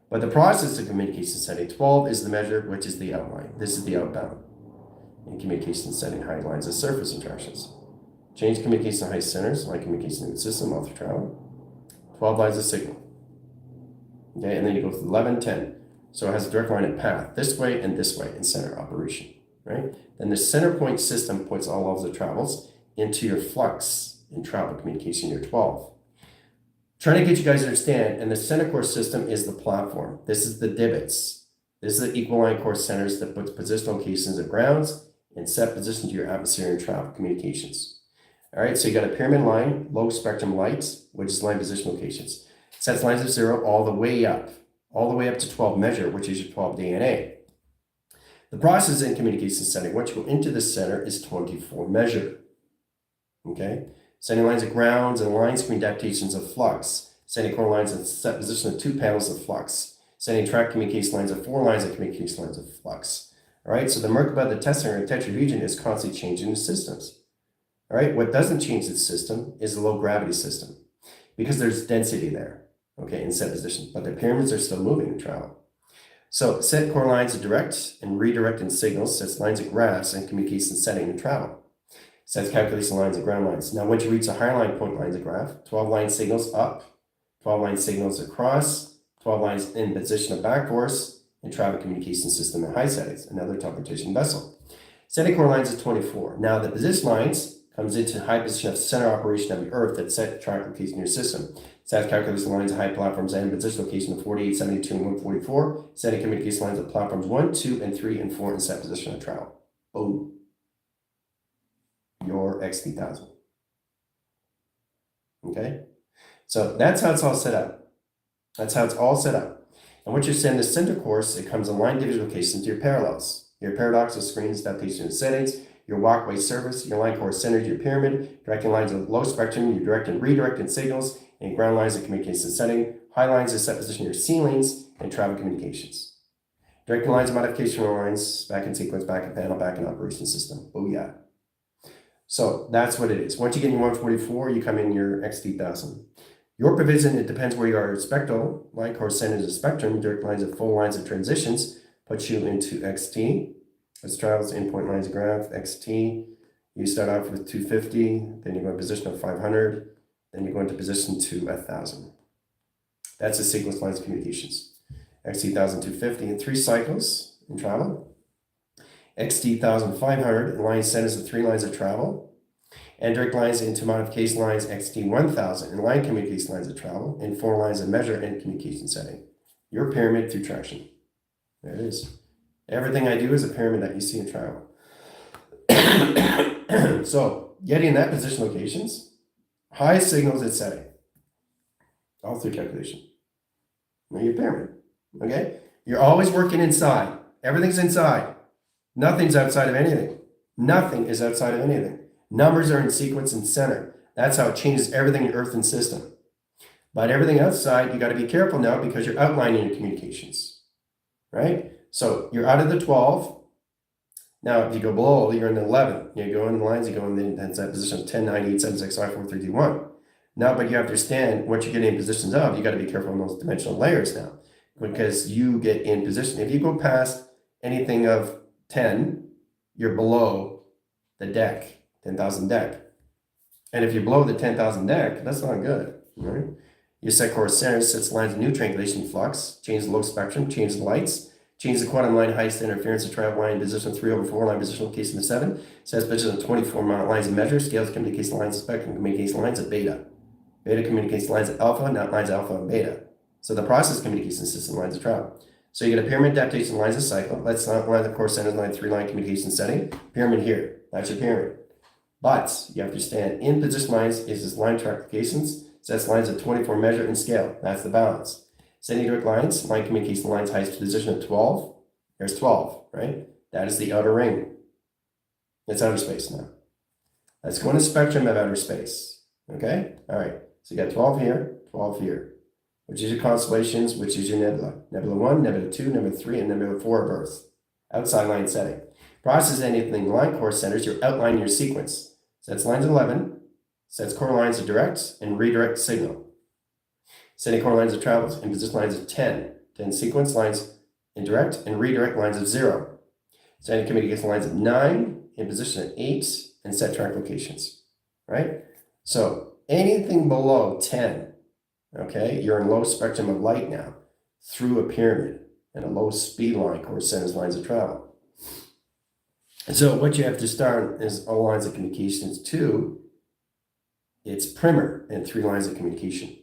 But the process of communication setting 12 is the measure, which is the outline. This is the outbound. In communication setting, high lines of surface interactions. Change communication high centers, line communication in the system, all through travel. 12 lines of signal. Okay, and then you go to 11, 10. So it has a direct line of path this way and this way in center operation, right? Then the center point system puts all of the travels into your flux in travel communication, your 12. Trying to get you guys to understand, and the center core system is the platform. This is the divots. This is the equal line core centers that puts position locations of grounds and set position to your atmosphere and travel communications. All right, so you got a pyramid line, low spectrum lights, which is line position locations. Sets lines of 0 all the way up to 12 measure, which is your 12 DNA. The process in communication setting, once you go into the center, is 24 measure. Okay? Setting lines of grounds and line screen adaptations of flux. Setting core lines and set position of 2 panels of flux. Setting track communication lines of 4 lines of communication lines of flux. All right, so the Merkabah, the tesseract, and tetrahedron is constantly changing the systems. All right, what doesn't change the system is the low gravity system because there's density there. Okay, in set position, but the pyramids are still moving in travel. So set core lines of direct and redirecting signals, sets lines of graphs and communication setting and travel. Sets calculation lines of ground lines. Now once you reach the higher line point lines of graph, 12 line signals up, 12 line signals across, 12 lines in position of back force, and travel communication system at high settings, another teleportation vessel. Setting core lines of 24. Now the position lines comes into high position of center operation of the Earth that set track location in your system. Set calculation lines of high platforms and position location of 48, 72, and 144. Setting communication lines of platforms 1, 2, and 3, and 4 in set position of travel. Boom. Your X3000. Okay? So that's how it's all set up. That's how it's all set up. And what you're saying, the center course, it comes in line division locations to your parallels. Your paradoxical screens, adaptation and settings, your walkway service, your line core centers, your pyramid, directing lines of low spectrum, your direct and redirecting signals, and ground lines of communication setting, high lines of set position, your ceilings, and travel communications. Directing lines of modification lines, back in sequence, back in panel, back in operation system. Oh yeah. So that's what it is. Once you get in 144, you come in your XT1000. Your provision, it depends where you are spectral, line course centers of spectrum, direct lines of full lines of transitions, puts you into XT. As travels endpoint lines of graph, XT. You start off with 250, then you go to position of 500, then you go into position to 1000. That's the sequence lines of communications. XT 1250 in 3 cycles in travel. XT 1500 in line centers of 3 lines of travel. And direct lines into modification lines XT 1000 in line communication lines of travel and 4 lines of measure and communication setting. Your pyramid through traction. There it is. Everything I do is a pyramid that you see in travel. So, getting that position locations, high signals at setting. All through calculation. Now your pyramid. Okay? You're always working inside. Everything's inside. Nothing's outside of anything. Nothing is outside of anything. Numbers are in sequence and center. That's how it changes everything in Earth and system. But everything outside, you got to be careful now because you're outlining your communications. Right? So you're out of the 12. Now, if you go below, you're in the 11. You go in the lines, you go in that position of 10, 9, 8, 7, 6, 5, 4, 3, 2, 1. Now, but you have to understand what you're getting in positions of. You got to be careful on those dimensional layers now because you get in position. If you go past anything of 10, you're below the deck, 10,000 deck. And if you're below the 10,000 deck, that's not good, right? You set course centers, sets lines of new triangulation flux, change the low spectrum, change the lights, change the quantum line height interference of travel line position 3/4 line position location of 7, sets position of 24 lines of measure, scales communication lines of spectrum, communication lines of beta. Beta communicates lines of alpha, not lines of alpha and beta. So the process communication system lines of travel. So you get a pyramid adaptation lines of cycle. Let's not line the course centers line 3-line communication setting. Pyramid here. That's your pyramid. But you have to understand in position lines is this line track locations. Sets lines of 24 measure and scale. That's the balance. Setting direct lines, line communication lines highest position of 12. There's 12, right? That is the outer ring. It's outer space now. Let's go into spectrum of outer space. Okay? All right. So you got 12 here, 12 here, which is your constellations, which is your nebula. Nebula 1, Nebula 2, Nebula 3, and Nebula 4 of Earth. Outside line setting. Process anything line course centers, you're outlining your sequence. Sets lines 11, sets core lines of direct and redirect signal. Setting core lines of travels and position lines of 10. 10 sequence lines in direct and redirect lines of 0. Setting communication lines of 9 in position at 8 and set track locations. Right? So anything below 10, okay, you're in low spectrum of light now through a pyramid and a low speed line course centers lines of travel. And so what you have to start is all lines of communications to its primer and 3 lines of communication.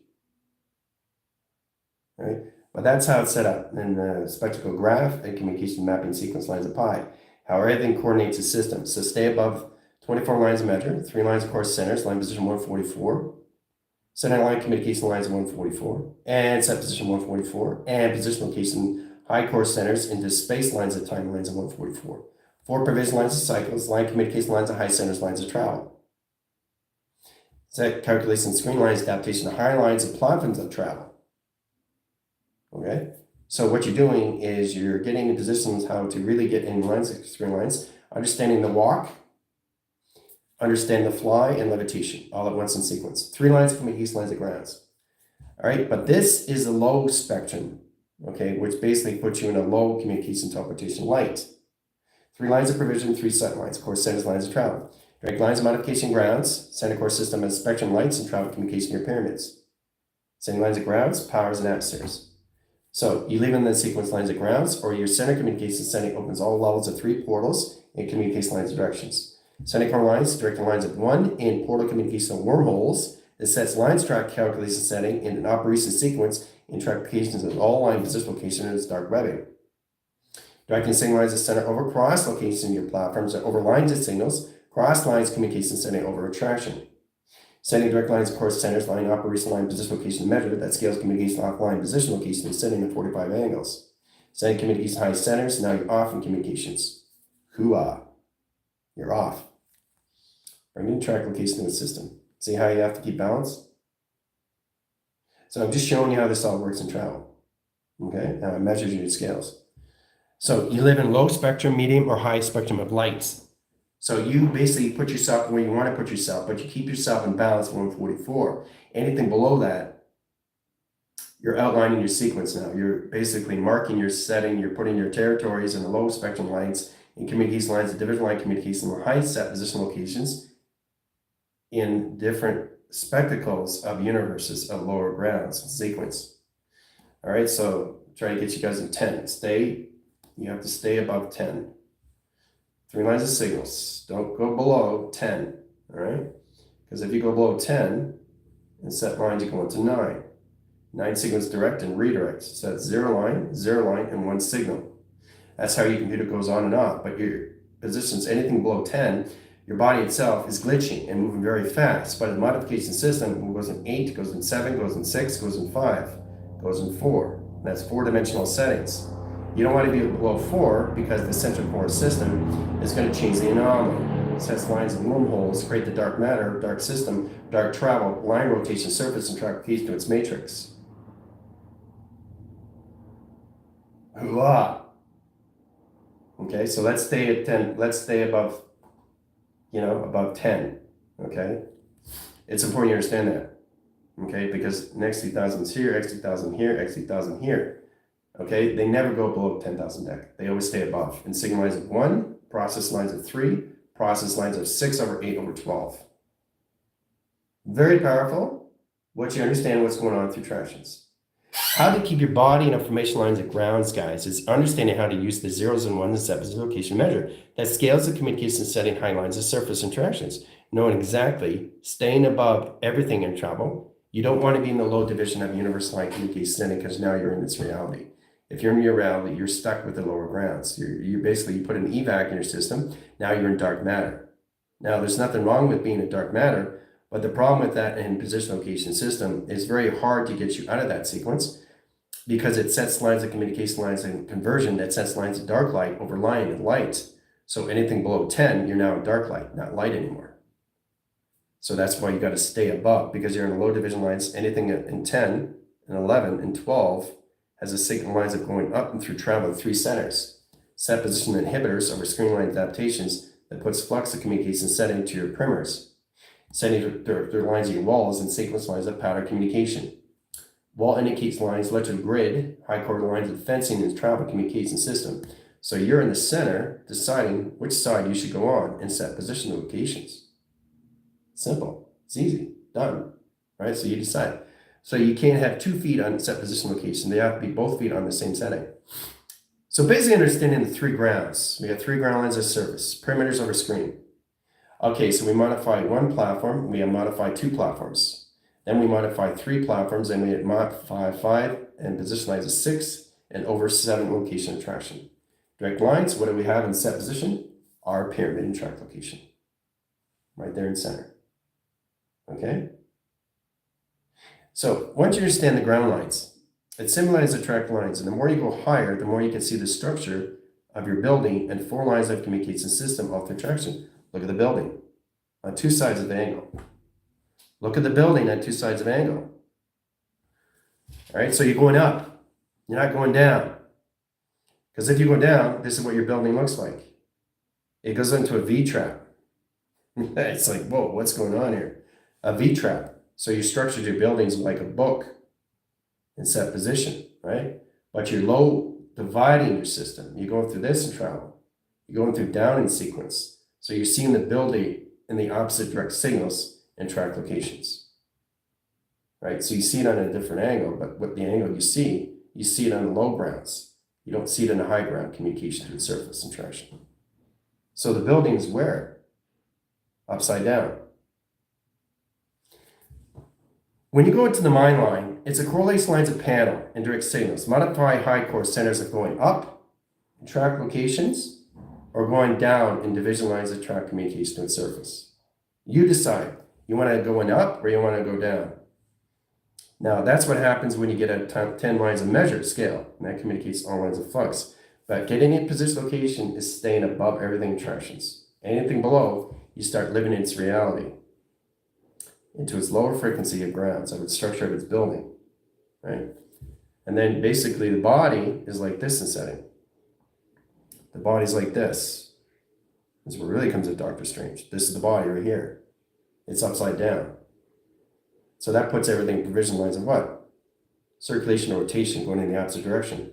Right? But that's how it's set up in the spectral graph and communication mapping sequence lines of pi. How everything coordinates the system. So stay above 24 lines of measure, 3 lines of course centers, line position 144. Center line communication lines of 144. And set position 144. And position location high course centers into space lines of time lines of 144. 4 provision lines of cycles, line communication lines of high centers, lines of travel. Set calculation screen lines adaptation to higher lines of platforms of travel. Okay? So what you're doing is you're getting in positions how to really get in lines, screen lines, understanding the walk, understand the fly, and levitation, all at once in sequence. 3 lines of communication lines of grounds. All right, but this is a low spectrum, okay, which basically puts you in a low communication teleportation light. 3 lines of provision, 3 set lines, course centers, lines of travel. Direct lines of modification grounds, center course system has spectrum lights and travel communication near pyramids. Sending lines of grounds, powers, and atmospheres. So you leave in the sequence lines of grounds, or your center communication setting opens all levels of 3 portals and communication lines of directions. Sending core lines, directing lines of 1 in portal communication wormholes. This sets lines track calculation setting in an operation sequence in track locations of all line position location in its dark webbing. Directing signal lines of center over cross locations in your platforms and over lines of signals, cross lines communication setting over attraction. Sending direct lines of course centers, line operation line position location measure that scales communication offline position location and setting at 45 angles. Sending communication high centers, now you're off in communications. Hooah. You're off. Bring in track location in the system. See how you have to keep balance? So I'm just showing you how this all works in travel. Okay? Now it measures your scales. So you live in low spectrum, medium, or high spectrum of lights. So you basically put yourself where you want to put yourself, but you keep yourself in balance at 144. Anything below that, you're outlining your sequence now. You're basically marking your setting. You're putting your territories in the low spectrum lights and communication lines, the division line communication, or high set position locations in different spectacles of universes of lower grounds sequence. All right, so try to get you guys in 10. You have to stay above 10. 3 lines of signals. Don't go below 10. All right, because if you go below 10 and set lines, you go into 9. 9 signals direct and redirect. So that's 0 line, and 1 signal. That's how your computer goes on and off. But your positions, anything below 10, your body itself is glitching and moving very fast. But the modification system goes in 8, goes in 7, goes in 6, goes in 5, goes in 4. That's 4-dimensional settings. You don't want to be below 4 because the central core system is going to change the anomaly. It sets lines and wormholes, create the dark matter, dark system, dark travel, line rotation, surface, and track keys to its matrix. Hoo-ah. Okay, so let's stay at 10. Let's stay above, above 10. Okay, it's important you understand that. Okay, because next 2000 is here, x 2000 here, x 2000 here. Okay, they never go below 10,000 deck. They always stay above. In signal lines of 1, process lines of 3, process lines of 6/8/12. Very powerful. Once you understand what's going on through tractions. How to keep your body and information lines at grounds, guys, is understanding how to use the zeros and ones and sevens location measure that scales the communication setting high lines of surface interactions, knowing exactly, staying above everything in travel. You don't want to be in the low division of universal line communication setting because now you're in this reality. If you're in your reality, you're stuck with the lower grounds. You put an evac in your system, now you're in dark matter. Now, there's nothing wrong with being in dark matter, but the problem with that in position location system is very hard to get you out of that sequence because it sets lines of communication lines and conversion that sets lines of dark light over line of light. So anything below 10, you're now in dark light, not light anymore. So that's why you got to stay above because you're in the low division lines. Anything in 10 and 11 and 12 has a signal lines of going up and through travel of 3 centers. Set position inhibitors over screen line adaptations that puts flux of communication setting to your primers. Setting their lines of your walls and sequence lines of pattern communication. Wall indicates lines led to the grid, high core lines of fencing and travel communication system. So you're in the center deciding which side you should go on and set position locations. Simple. It's easy. Done. Right? So you decide. So you can't have 2 feet on set position location. They have to be both feet on the same setting. So basically understanding the 3 grounds. We have 3 ground lines of service. Perimeters over screen. Okay, so we modify 1 platform, we modify 2 platforms. Then we modify 3 platforms, and we modify 5 and position lines of 6 and over 7 location of traction. Direct lines, what do we have in set position? Our pyramid and track location. Right there in center. Okay? So once you understand the ground lines, it symbolizes the track lines, and the more you go higher, the more you can see the structure of your building and 4 lines of communication system off the traction. Look at the building on 2 sides of the angle. Look at the building on 2 sides of angle. All right, so you're going up. You're not going down. Because if you go down, this is what your building looks like. It goes into a V-trap. It's like, whoa, what's going on here? A V-trap. So you structured your buildings like a book in set position, right? But you're low dividing your system. You're going through this and travel. You're going through down in sequence. So you're seeing the building in the opposite direct signals and track locations, right? So you see it on a different angle, but what the angle you see it on the low grounds. You don't see it on the high ground communication to the surface and traction. So the building is where? Upside down. When you go into the mind line, it's a correlation lines of panel and direct signals. Modify high core centers of going up in track locations or going down in division lines of track communication to its surface. You decide. You want to go up or you want to go down. Now, that's what happens when you get a 10 lines of measure scale, and that communicates all lines of flux. But getting in position location is staying above everything in tractions. Anything below, you start living in its reality, into its lower frequency of grounds, of its structure of its building, right? And then basically the body is like this in setting. The body's like this. This is what really comes at Doctor Strange. This is the body right here. It's upside down. So that puts everything in provision lines of what? Circulation or rotation going in the opposite direction.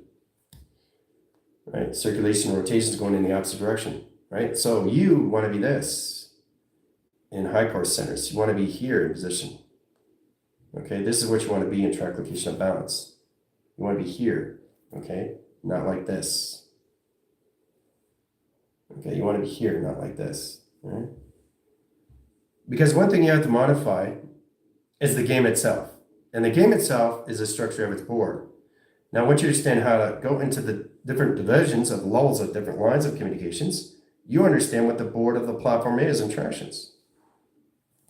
Right? Circulation or rotation is going in the opposite direction. Right? So you want to be this in high course centers. You want to be here in position. Okay? This is what you want to be in track location of balance. You want to be here. Okay? Not like this. Okay, you want to be here, not like this. Right? Because one thing you have to modify is the game itself. And the game itself is the structure of its board. Now, once you understand how to go into the different divisions of levels of different lines of communications, you understand what the board of the platform is in tractions.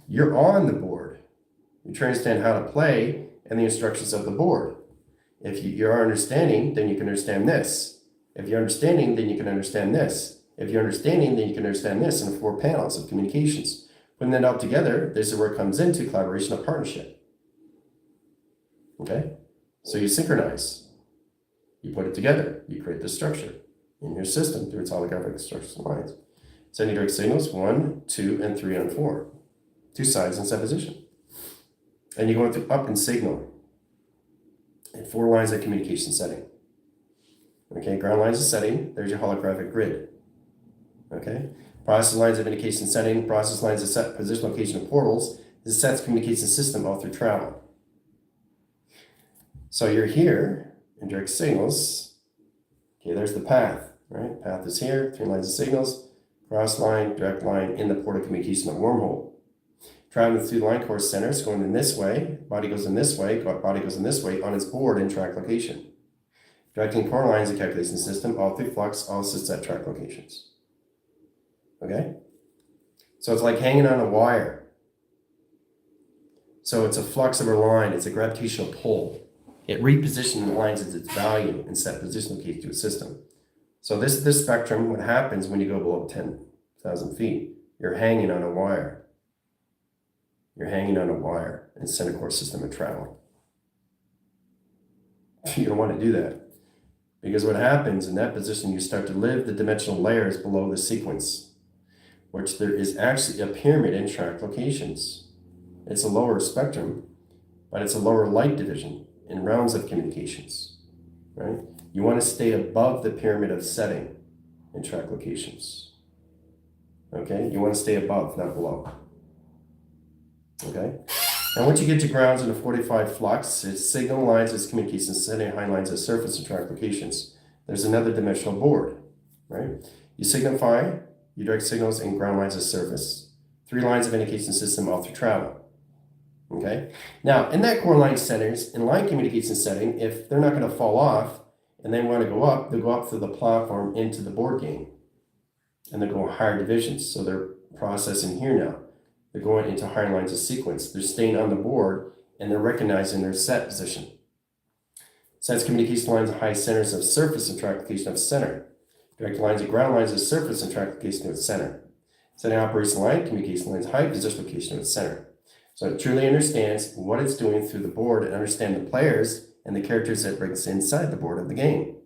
You're on the board. You try to understand how to play and the instructions of the board. If you're understanding, then you can understand this. If you're understanding, then you can understand this. If you're understanding, then you can understand this in 4 panels of communications. Putting that all together, this is where it comes into collaboration of partnership. Okay? So you synchronize. You put it together. You create the structure in your system through its holographic structures and lines. Sending direct signals 1, 2, and 3 on 4. 2 sides in set position. And you're going through up and signal in 4 lines of communication setting. Okay, ground lines of setting, there's your holographic grid. Okay, process lines of indication setting, process lines of set position location of portals, this sets communication system all through travel. So you're here in direct signals. Okay, there's the path, right? Path is here, 3 lines of signals, cross line, direct line in the port of communication of wormhole. Traveling through the line course centers, going in this way, body goes in this way, body goes in this way on its board in track location. Directing core lines of calculation system, all through flux, all sits at track locations. Okay? So it's like hanging on a wire. So it's a flux of a line, it's a gravitational pull. It repositions the lines as its value and set position location to a system. So this spectrum, what happens when you go below 10,000 feet, you're hanging on a wire. You're hanging on a wire in center core system of travel. You don't want to do that. Because what happens in that position, you start to live the dimensional layers below the sequence, which there is actually a pyramid in track locations. It's a lower spectrum, but it's a lower light division in realms of communications, right? You want to stay above the pyramid of setting in track locations. Okay? You want to stay above, not below. Okay? Now, once you get to grounds in a 45 flux, it's signal lines as communication setting, high lines as surface and track locations. There's another dimensional board, right? You signify your direct signals and ground lines as surface. 3 lines of indication system all through travel. Okay? Now, in that core line centers, in line communication setting, if they're not going to fall off and they want to go up, they'll go up through the platform into the board game. And they're going higher divisions. So they're processing here now. They're going into higher lines of sequence. They're staying on the board and they're recognizing their set position. Sets communication lines of high centers of surface and track location of center. Direct lines of ground lines of surface and track location of center. Setting operation line communication lines high position location of center. So it truly understands what it's doing through the board and understand the players and the characters that it brings inside the board of the game.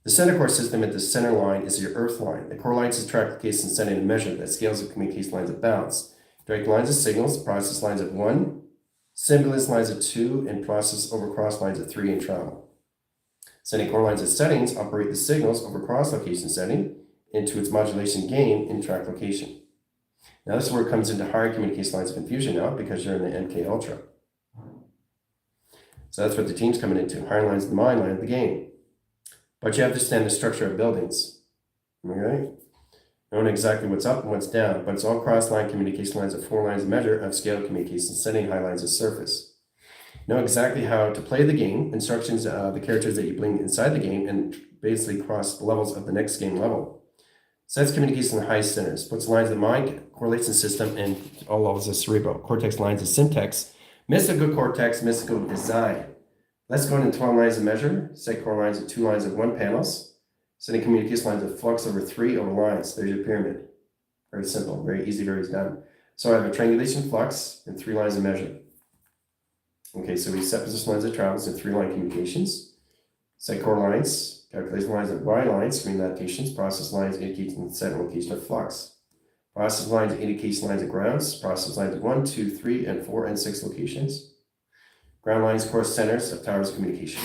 The center core system at the center line is your earth line. The core lines is track location setting and measure that scales of communication lines of balance. Direct lines of signals, process lines of 1, symbolist lines of 2, and process over cross lines of 3 in travel. Setting core lines of settings operate the signals over cross location setting into its modulation game in track location. Now this is where it comes into higher communication lines of confusion now because you're in the MK Ultra. So that's what the team's coming into, higher lines of the mind line of the game. But you have to understand the structure of buildings. All right? Knowing exactly what's up and what's down, but it's all cross-line communication lines of 4 lines of measure of scale communication setting, high lines of surface. Know exactly how to play the game, instructions, the characters that you bring inside the game, and basically cross the levels of the next game level. Sets communication in high centers, puts lines of mind, correlation system, and all levels of cerebral. Cortex lines of syntax, mystical cortex, mystical design. Let's go into 12 lines of measure, set core lines of 2 lines of 1 panels. Setting communication lines of flux over 3 over lines. There's your pyramid. Very simple, very easy, very done. So I have a triangulation flux and 3 lines of measure. Okay, so we set position lines of travels in 3 line communications. Set core lines, Calculation lines of Y lines screen latitations. Process lines indicating the set location of flux. Process lines indicates lines of grounds. Process lines of 1, 2, 3, and 4, and 6 locations. Ground lines course centers of towers of communication.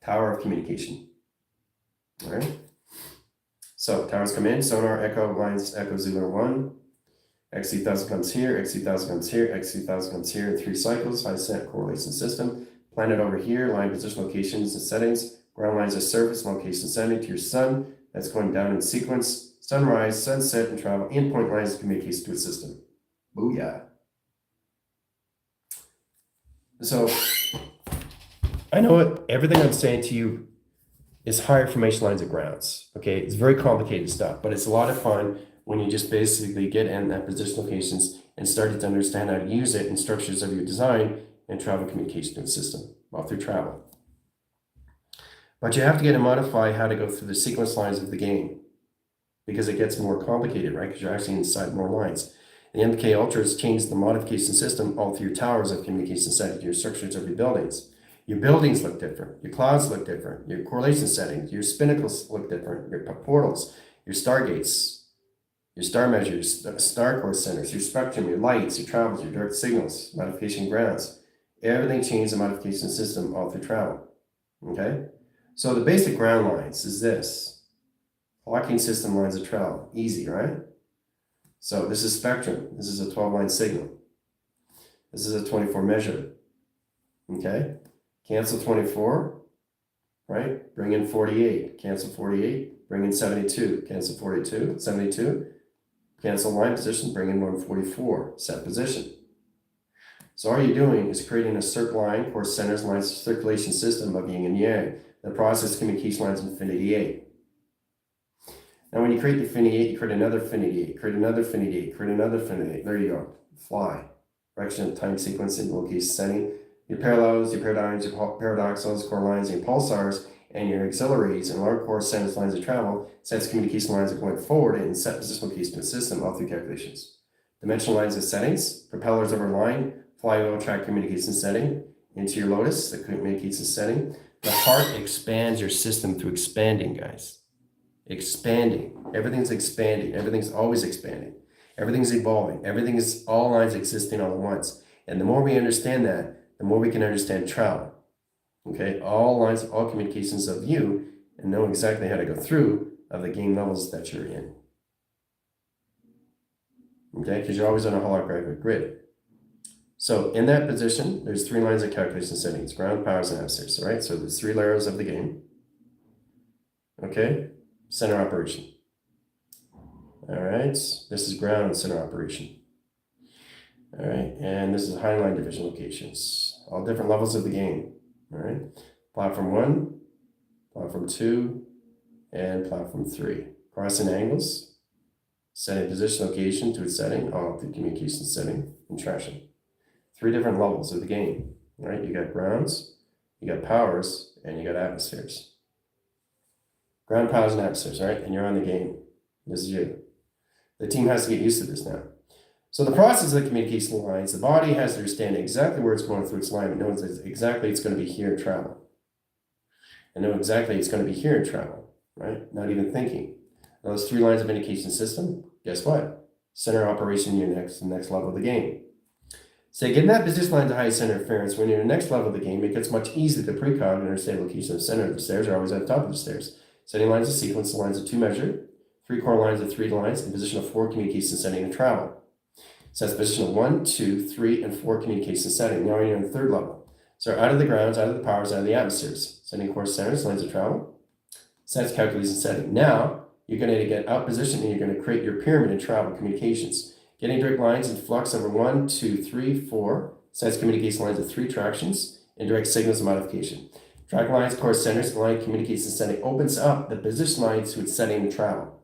Tower of communication. All right. So towers come in, sonar, echo, lines, echo 0, 1. X3000 comes here, X3000 comes here, X3000 comes here in 3 cycles, high set correlation system. Planet over here, line position locations and settings. Ground lines of surface, location sending to your sun. That's going down in sequence. Sunrise, sunset, and travel. Endpoint lines of communication to a system. Booyah. So, I know everything I'm saying to you is higher formation lines of grounds. Okay, it's very complicated stuff, but it's a lot of fun when you just basically get in that position locations and started to understand how to use it in structures of your design and travel communication to the system, well, through travel. But you have to get to modify how to go through the sequence lines of the game because it gets more complicated, right? Because you're actually inside more lines. The MK Ultra has changed the modification system all through your towers of communication setting to your structures of your buildings. Your buildings look different. Your clouds look different. Your correlation settings, your spinnacles look different. Your portals, your stargates, your star measures, star core centers, your spectrum, your lights, your travels, your direct signals, modification grounds. Everything changed the modification system all through travel. Okay? So the basic ground lines is this. Locking system lines of travel. Easy, right? So this is spectrum. This is a 12-line signal. This is a 24 measure. Okay? Cancel 24, right? Bring in 48. Cancel 48. Bring in 72. Cancel 42. 72. Cancel line position. Bring in 144. Set position. So all you're doing is creating a circle line, course centers, lines, circulation system of yin and yang. The process communication lines infinity 8. Now when you create the infinity 8, you create another infinity 8, create another infinity 8, create another infinity 8. There you go. Fly. Direction of time sequence and location setting. Your parallels, your paradigms, your paradoxals, core lines, your pulsars, and your auxiliaries and large core centers lines of travel sets communication lines are going forward and set position location to a system all through calculations. Dimensional lines of settings, propellers over line, flywheel track communication setting, into your lotus, the communication setting. The heart expands your system through expanding, guys. Expanding. Everything's expanding. Everything's always expanding. Everything's evolving. Everything is all lines existing all at once. And the more we understand that, the more we can understand travel. Okay, all lines, all communications of you, and know exactly how to go through of the game levels that you're in. Okay, because you're always on a holographic grid. So in that position, there's 3 lines of calculation settings: ground, powers, and atmospheres. All right, so there's 3 layers of the game. Okay, center operation. All right, this is ground center operation. All right, and this is highline division locations. All different levels of the game. All right, platform 1, platform 2, and platform 3. Crossing angles, setting position location to its setting, all through communication setting and trashing. 3 different levels of the game. All right, you got grounds, you got powers, and you got atmospheres. Ground, powers, and atmospheres, right? And you're on the game. This is you. The team has to get used to this now. So the process of the communication lines, the body has to understand exactly where it's going through its alignment, knows exactly it's going to be here in travel. And know exactly it's going to be here in travel, right? Not even thinking. Now, those 3 lines of indication system, guess what? Center operation, your next level of the game. So getting that position line to high center interference, when you're in the next level of the game, it gets much easier to precog and understand location of the center of the stairs are always at the top of the stairs. Setting lines of sequence, the lines of 2 measure, 3 core lines of 3 lines, and position of 4 communication setting and travel. Sets position of 1, 2, 3, and 4 communication setting. Now you're in the 3rd level. So out of the grounds, out of the powers, out of the atmospheres. Setting course centers, lines of travel. Sets calculation setting. Now you're going to get out position and you're going to create your pyramid in travel communications. Getting direct lines and flux over 1, 2, 3, 4. Sets communication lines of 3 tractions and direct signals of modification. Track lines, course centers, and line communication setting opens up the position lines to its setting and travel.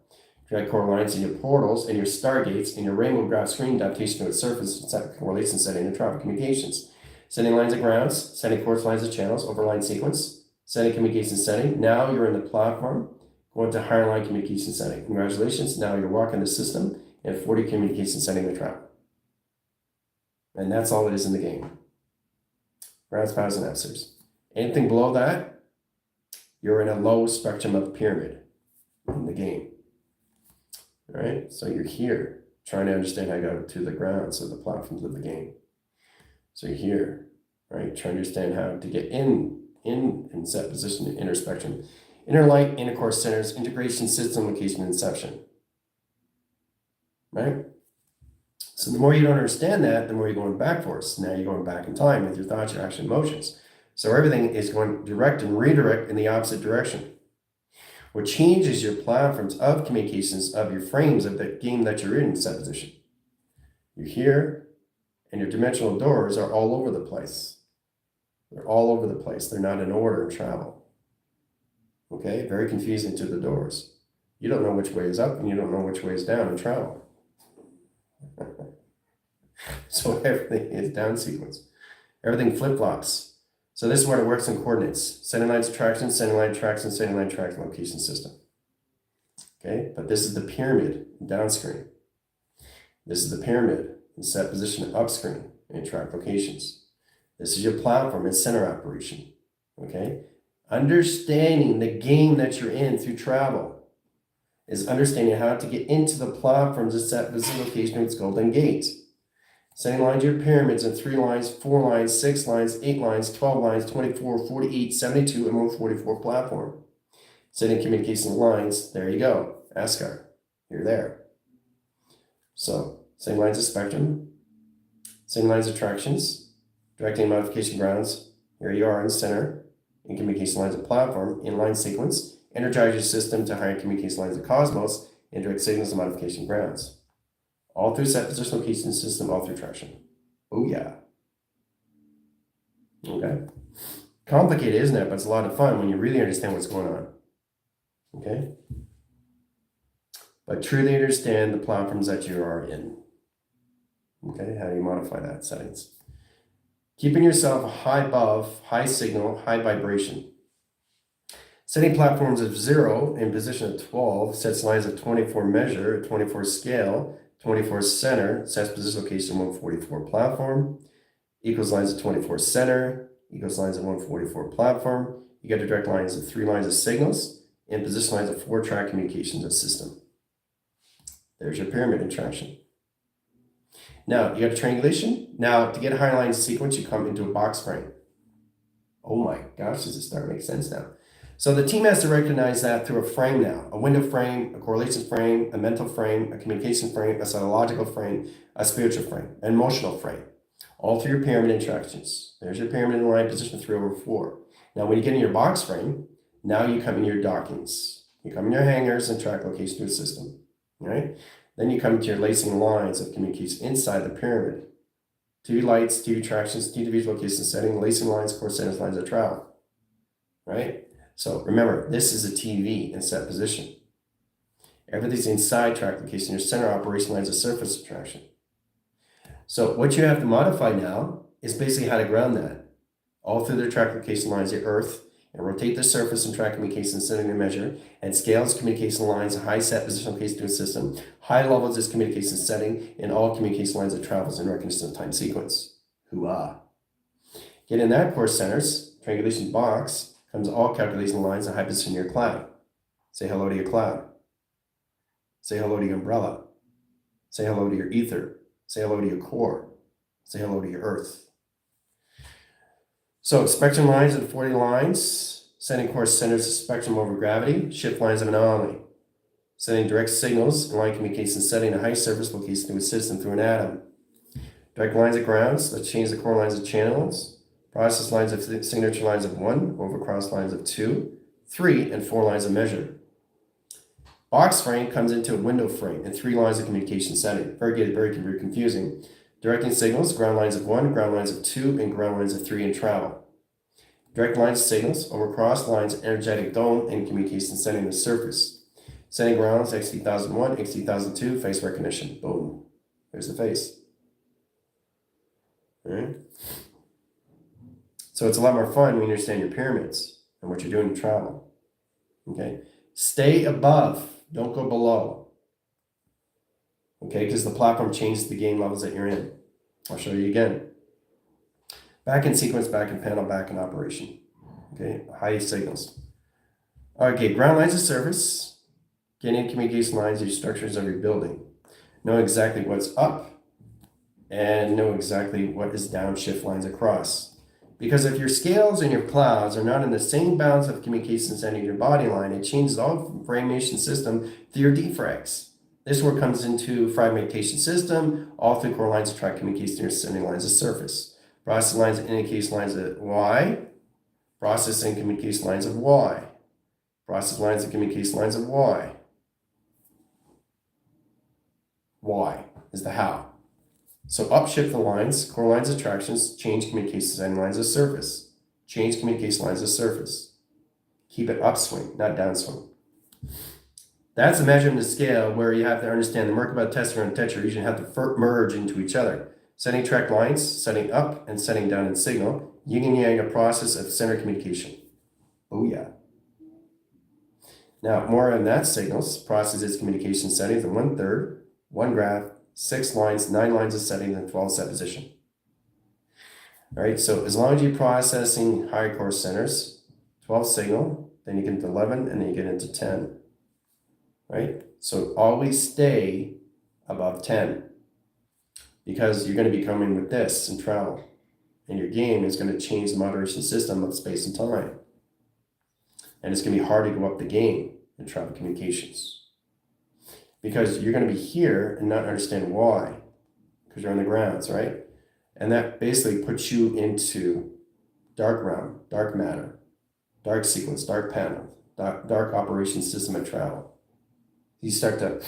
Drag core lines in your portals and your stargates and your rainbow graph screen adaptation to its surface and set correlation setting and travel communications. Setting lines of grounds, setting course lines of channels, overline sequence, setting communication setting. Now you're in the platform, going to higher line communication setting. Congratulations, now you're walking the system and 40 communication setting the travel. And that's all it is in the game. Grounds, powers, and atmospheres. Anything below that, you're in a low spectrum of pyramid in the game. All right, so you're here trying to understand how to go to the grounds of the platforms of the game. So you're here, right, trying to understand how to get in set position in inner spectrum. Inner light, inner core centers, integration, system, location, inception. Right? So the more you don't understand that, the more you're going back force. Now you're going back in time with your thoughts, your action, emotions. So everything is going direct and redirect in the opposite direction, which changes your platforms of communications of your frames of the game that you're in set position. You're here, and your dimensional doors are all over the place. They're all over the place. They're not in order in travel. Okay? Very confusing to the doors. You don't know which way is up, and you don't know which way is down in travel. So everything is down sequence. Everything flip-flops. So this is where it works in coordinates. Setting lines attraction, setting line attraction, setting line attraction location system. Okay, but this is the pyramid down screen. This is the pyramid in set position up screen in track locations. This is your platform and center operation. Okay, understanding the game that you're in through travel is understanding how to get into the platforms and set position location of its golden gate. Setting lines your pyramids in 3 lines, 4 lines, 6 lines, 8 lines, 12 lines, 24, 48, 72, and 144 platform. Setting communication lines, there you go. Asgard, you're there. So, setting lines of spectrum, setting lines of attractions, directing modification grounds, here you are in center, in communication lines of platform, inline sequence, energize your system to higher communication lines of cosmos, and direct signals and modification grounds. All through set position location system, all through traction. Oh yeah. Okay. Complicated, isn't it? But it's a lot of fun when you really understand what's going on. Okay. But truly understand the platforms that you are in. Okay. How do you modify that settings? Keeping yourself high above, high signal, high vibration. Setting platforms of 0 in position of 12 sets lines of 24 measure, 24 scale, 24 center, sets position location 144 platform, equals lines of 24 center, equals lines of 144 platform. You get direct lines of 3 lines of signals, and position lines of 4 track communications of system. There's your pyramid interaction. Now, you got a triangulation. Now, to get a higher line sequence, you come into a box frame. Oh my gosh, does it start to make sense now? So the team has to recognize that through a frame now, a window frame, a correlation frame, a mental frame, a communication frame, a psychological frame, a spiritual frame, an emotional frame, all through your pyramid interactions. There's your pyramid in line position 3/4. Now, when you get in your box frame, now you come in your dockings. You come in your hangers and track location to a system, right? Then you come to your lacing lines of communication inside the pyramid. 2 lights, 2 attractions, 2 division location setting, lacing lines, core centers, lines of travel, right? So remember, this is a TV in set position. Everything's inside track location, your center operation lines of surface attraction. So what you have to modify now is basically how to ground that. All through the track location lines, your earth, and rotate the surface and track communication setting to measure, and scales communication lines, high set position location to a system, high levels is communication setting, and all communication lines of travels in recognition of time sequence. Hoo-ah. Get in that core centers, triangulation box, comes all calculation lines and high position in your cloud. Say hello to your cloud. Say hello to your umbrella. Say hello to your ether. Say hello to your core. Say hello to your earth. So spectrum lines and 40 lines, setting core centers of spectrum over gravity, shift lines of anomaly, setting direct signals and line communication, setting a high surface location to a system through an atom. Direct lines of grounds, let's change the core lines of channels. Process lines of signature lines of 1, over cross lines of 2, 3, and 4 lines of measure. Box frame comes into a window frame and 3 lines of communication setting. Very confusing. Directing signals, ground lines of 1, ground lines of 2, and ground lines of 3 in travel. Direct lines signals, over cross lines, energetic dome, and communication setting the surface. Setting grounds, XT1001, XT1002, face recognition. Boom. There's the face. All right. So it's a lot more fun when you understand your pyramids and what you're doing to travel. Okay? Stay above. Don't go below. Okay? Because the platform changes the game levels that you're in. I'll show you again. Back in sequence, back in panel, back in operation. Okay? High signals. Okay, ground lines of service. Getting communication lines, your structures of your building. Know exactly what's up and know exactly what is downshift lines across. Because if your scales and your plows are not in the same bounds of communication sending to your body line, it changes all fragmentation system through your defrags. This work comes into fragmentation system, all through core lines of track communication to your sending lines of surface. Process lines and indication lines of Y, processing communication lines of Y, process lines and communication lines of Y. Y is the how. So upshift the lines, core lines of tractions, change communication and lines of surface. Change communication lines of surface. Keep it upswing, not downswing. That's a measurement of scale where you have to understand the Merkabah tester and tetra usually have to merge into each other. Setting track lines, setting up and setting down in signal, yin and yang a process of center communication. Oh yeah. Now more on that signals, process its communication settings in 1/3, 1 graph, 6 lines, 9 lines of setting, and 12 set position. All right, so as long as you're processing high core centers, 12 signal, then you get into 11, and then you get into 10. Right? So always stay above 10 because you're going to be coming with this and travel. And your game is going to change the moderation system of space and time. And it's going to be hard to go up the game in travel communications. Because you're going to be here and not understand why. Because you're on the grounds, right? And that basically puts you into dark realm, dark matter, dark sequence, dark panel, dark operation system of travel. You start to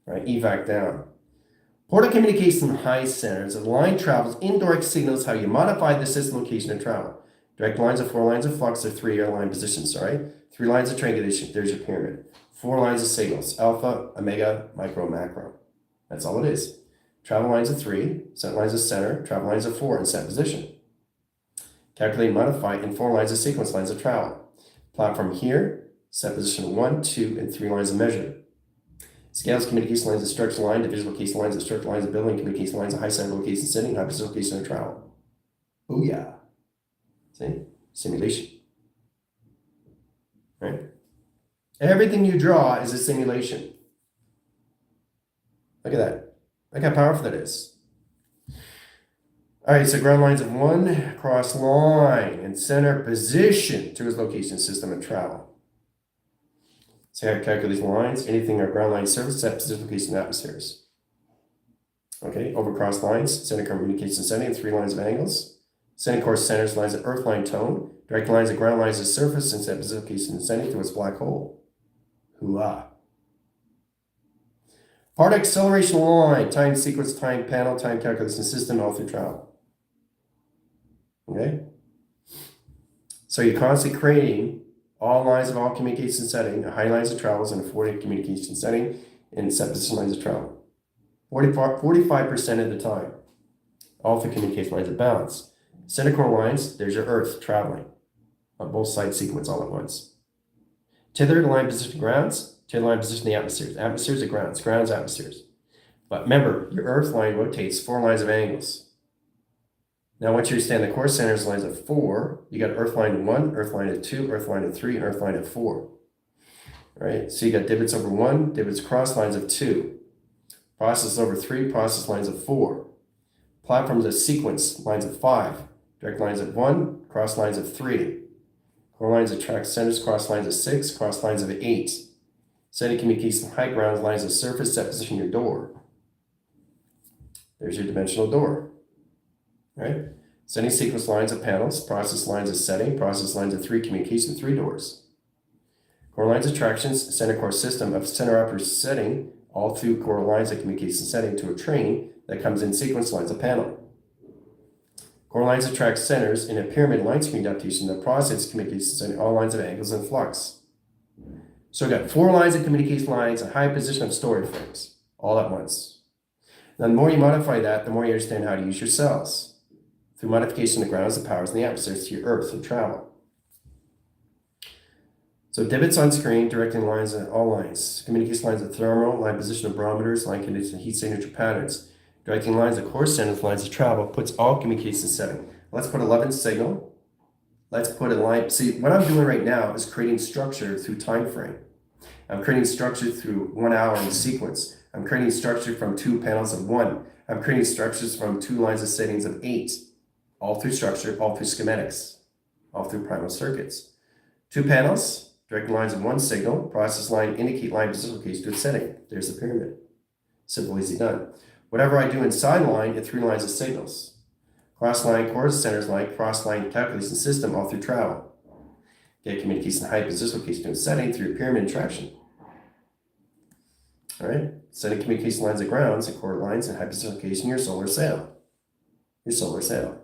evac down. Portal communication high centers. As the line travels, indirect signals how you modify the system location of travel. Direct lines of 4 lines of flux are 3 airline positions, all right? 3 lines of triangulation, there's your pyramid. 4 lines of signals, alpha, omega, micro, macro. That's all it is. Travel lines of 3, set lines of center, travel lines of 4, and set position. Calculate and modify in 4 lines of sequence lines of travel. Platform here, set position 1, 2, and 3 lines of measure. Scales, communication lines of structure line, division location lines of structure lines of building, communication lines of high center location setting, high position location of travel. Oh yeah. See? Simulation. Right? Everything you draw is a simulation. Look at that. Look how powerful that is. All right, so ground lines of 1, cross line, and center position to its location system of travel. So how to calculate these lines, anything or ground line surface, set position, location, atmospheres. Okay, over cross lines, center communication setting, 3 lines of angles. Center course centers lines of earth line tone, direct lines of ground lines of surface, and set position, location, and setting to its black hole. Hoo-ah. Part acceleration line, time sequence, time panel, time calculation system, all through travel. Okay? So you're constantly creating all lines of all communication setting, high lines of travels, and a 40 communication setting, and set position lines of travel. 45% of the time, all through communication lines of balance. Center core lines, there's your Earth traveling on both side sequence all at once. Tether line position grounds, tether line position the atmospheres. Atmospheres are grounds, grounds, atmospheres. But remember, your Earth line rotates 4 lines of angles. Now, once you understand the core centers lines of 4, you got Earth line of 1, Earth line of 2, Earth line of 3, and Earth line of 4. All right, so you got divots over 1, divots cross lines of 2, process over 3, process lines of 4, platforms of sequence lines of 5, direct lines of 1, cross lines of 3, core lines of track centers, cross lines of 6, cross lines of 8, setting communication high grounds, lines of surface, set position your door. There's your dimensional door. Right? Setting sequence lines of panels, process lines of setting, process lines of 3, communication 3 doors. Core lines of tractions, center core system of center upper setting, all through core lines of communication setting to a train that comes in sequence lines of panel. Core lines of track centers in a pyramid line screen adaptation that process communication setting, all lines of angles and flux. So we got 4 lines of communication lines, a high position of storage frames, all at once. Now, the more you modify that, the more you understand how to use your cells. Through modification of the grounds, the powers, and the atmospheres to your Earth and travel. So divots on screen, directing lines on all lines. Communication lines of thermal, line position of barometers, line condition, and heat signature patterns. Directing lines of core centers, lines of travel, puts all communication setting. Let's put 11 signal, Let's put a line. See, what I'm doing right now is creating structure through time frame. I'm creating structure through 1 hour in sequence. I'm creating structure from 2 panels of 1. I'm creating structures from 2 lines of settings of 8. All through structure, all through schematics, all through primal circuits. 2 panels, direct lines of 1 signal, process line, indicate line, positional case to its setting. There's the pyramid. Simple, easy done. Whatever I do inside line, in 3 lines of signals. Cross line, chorus, centers line, cross line, calculation system, all through travel. Get communication height, positional case to its setting through pyramid interaction. All right, setting communication lines of grounds and core lines and high positional case in your solar sail. Your solar sail.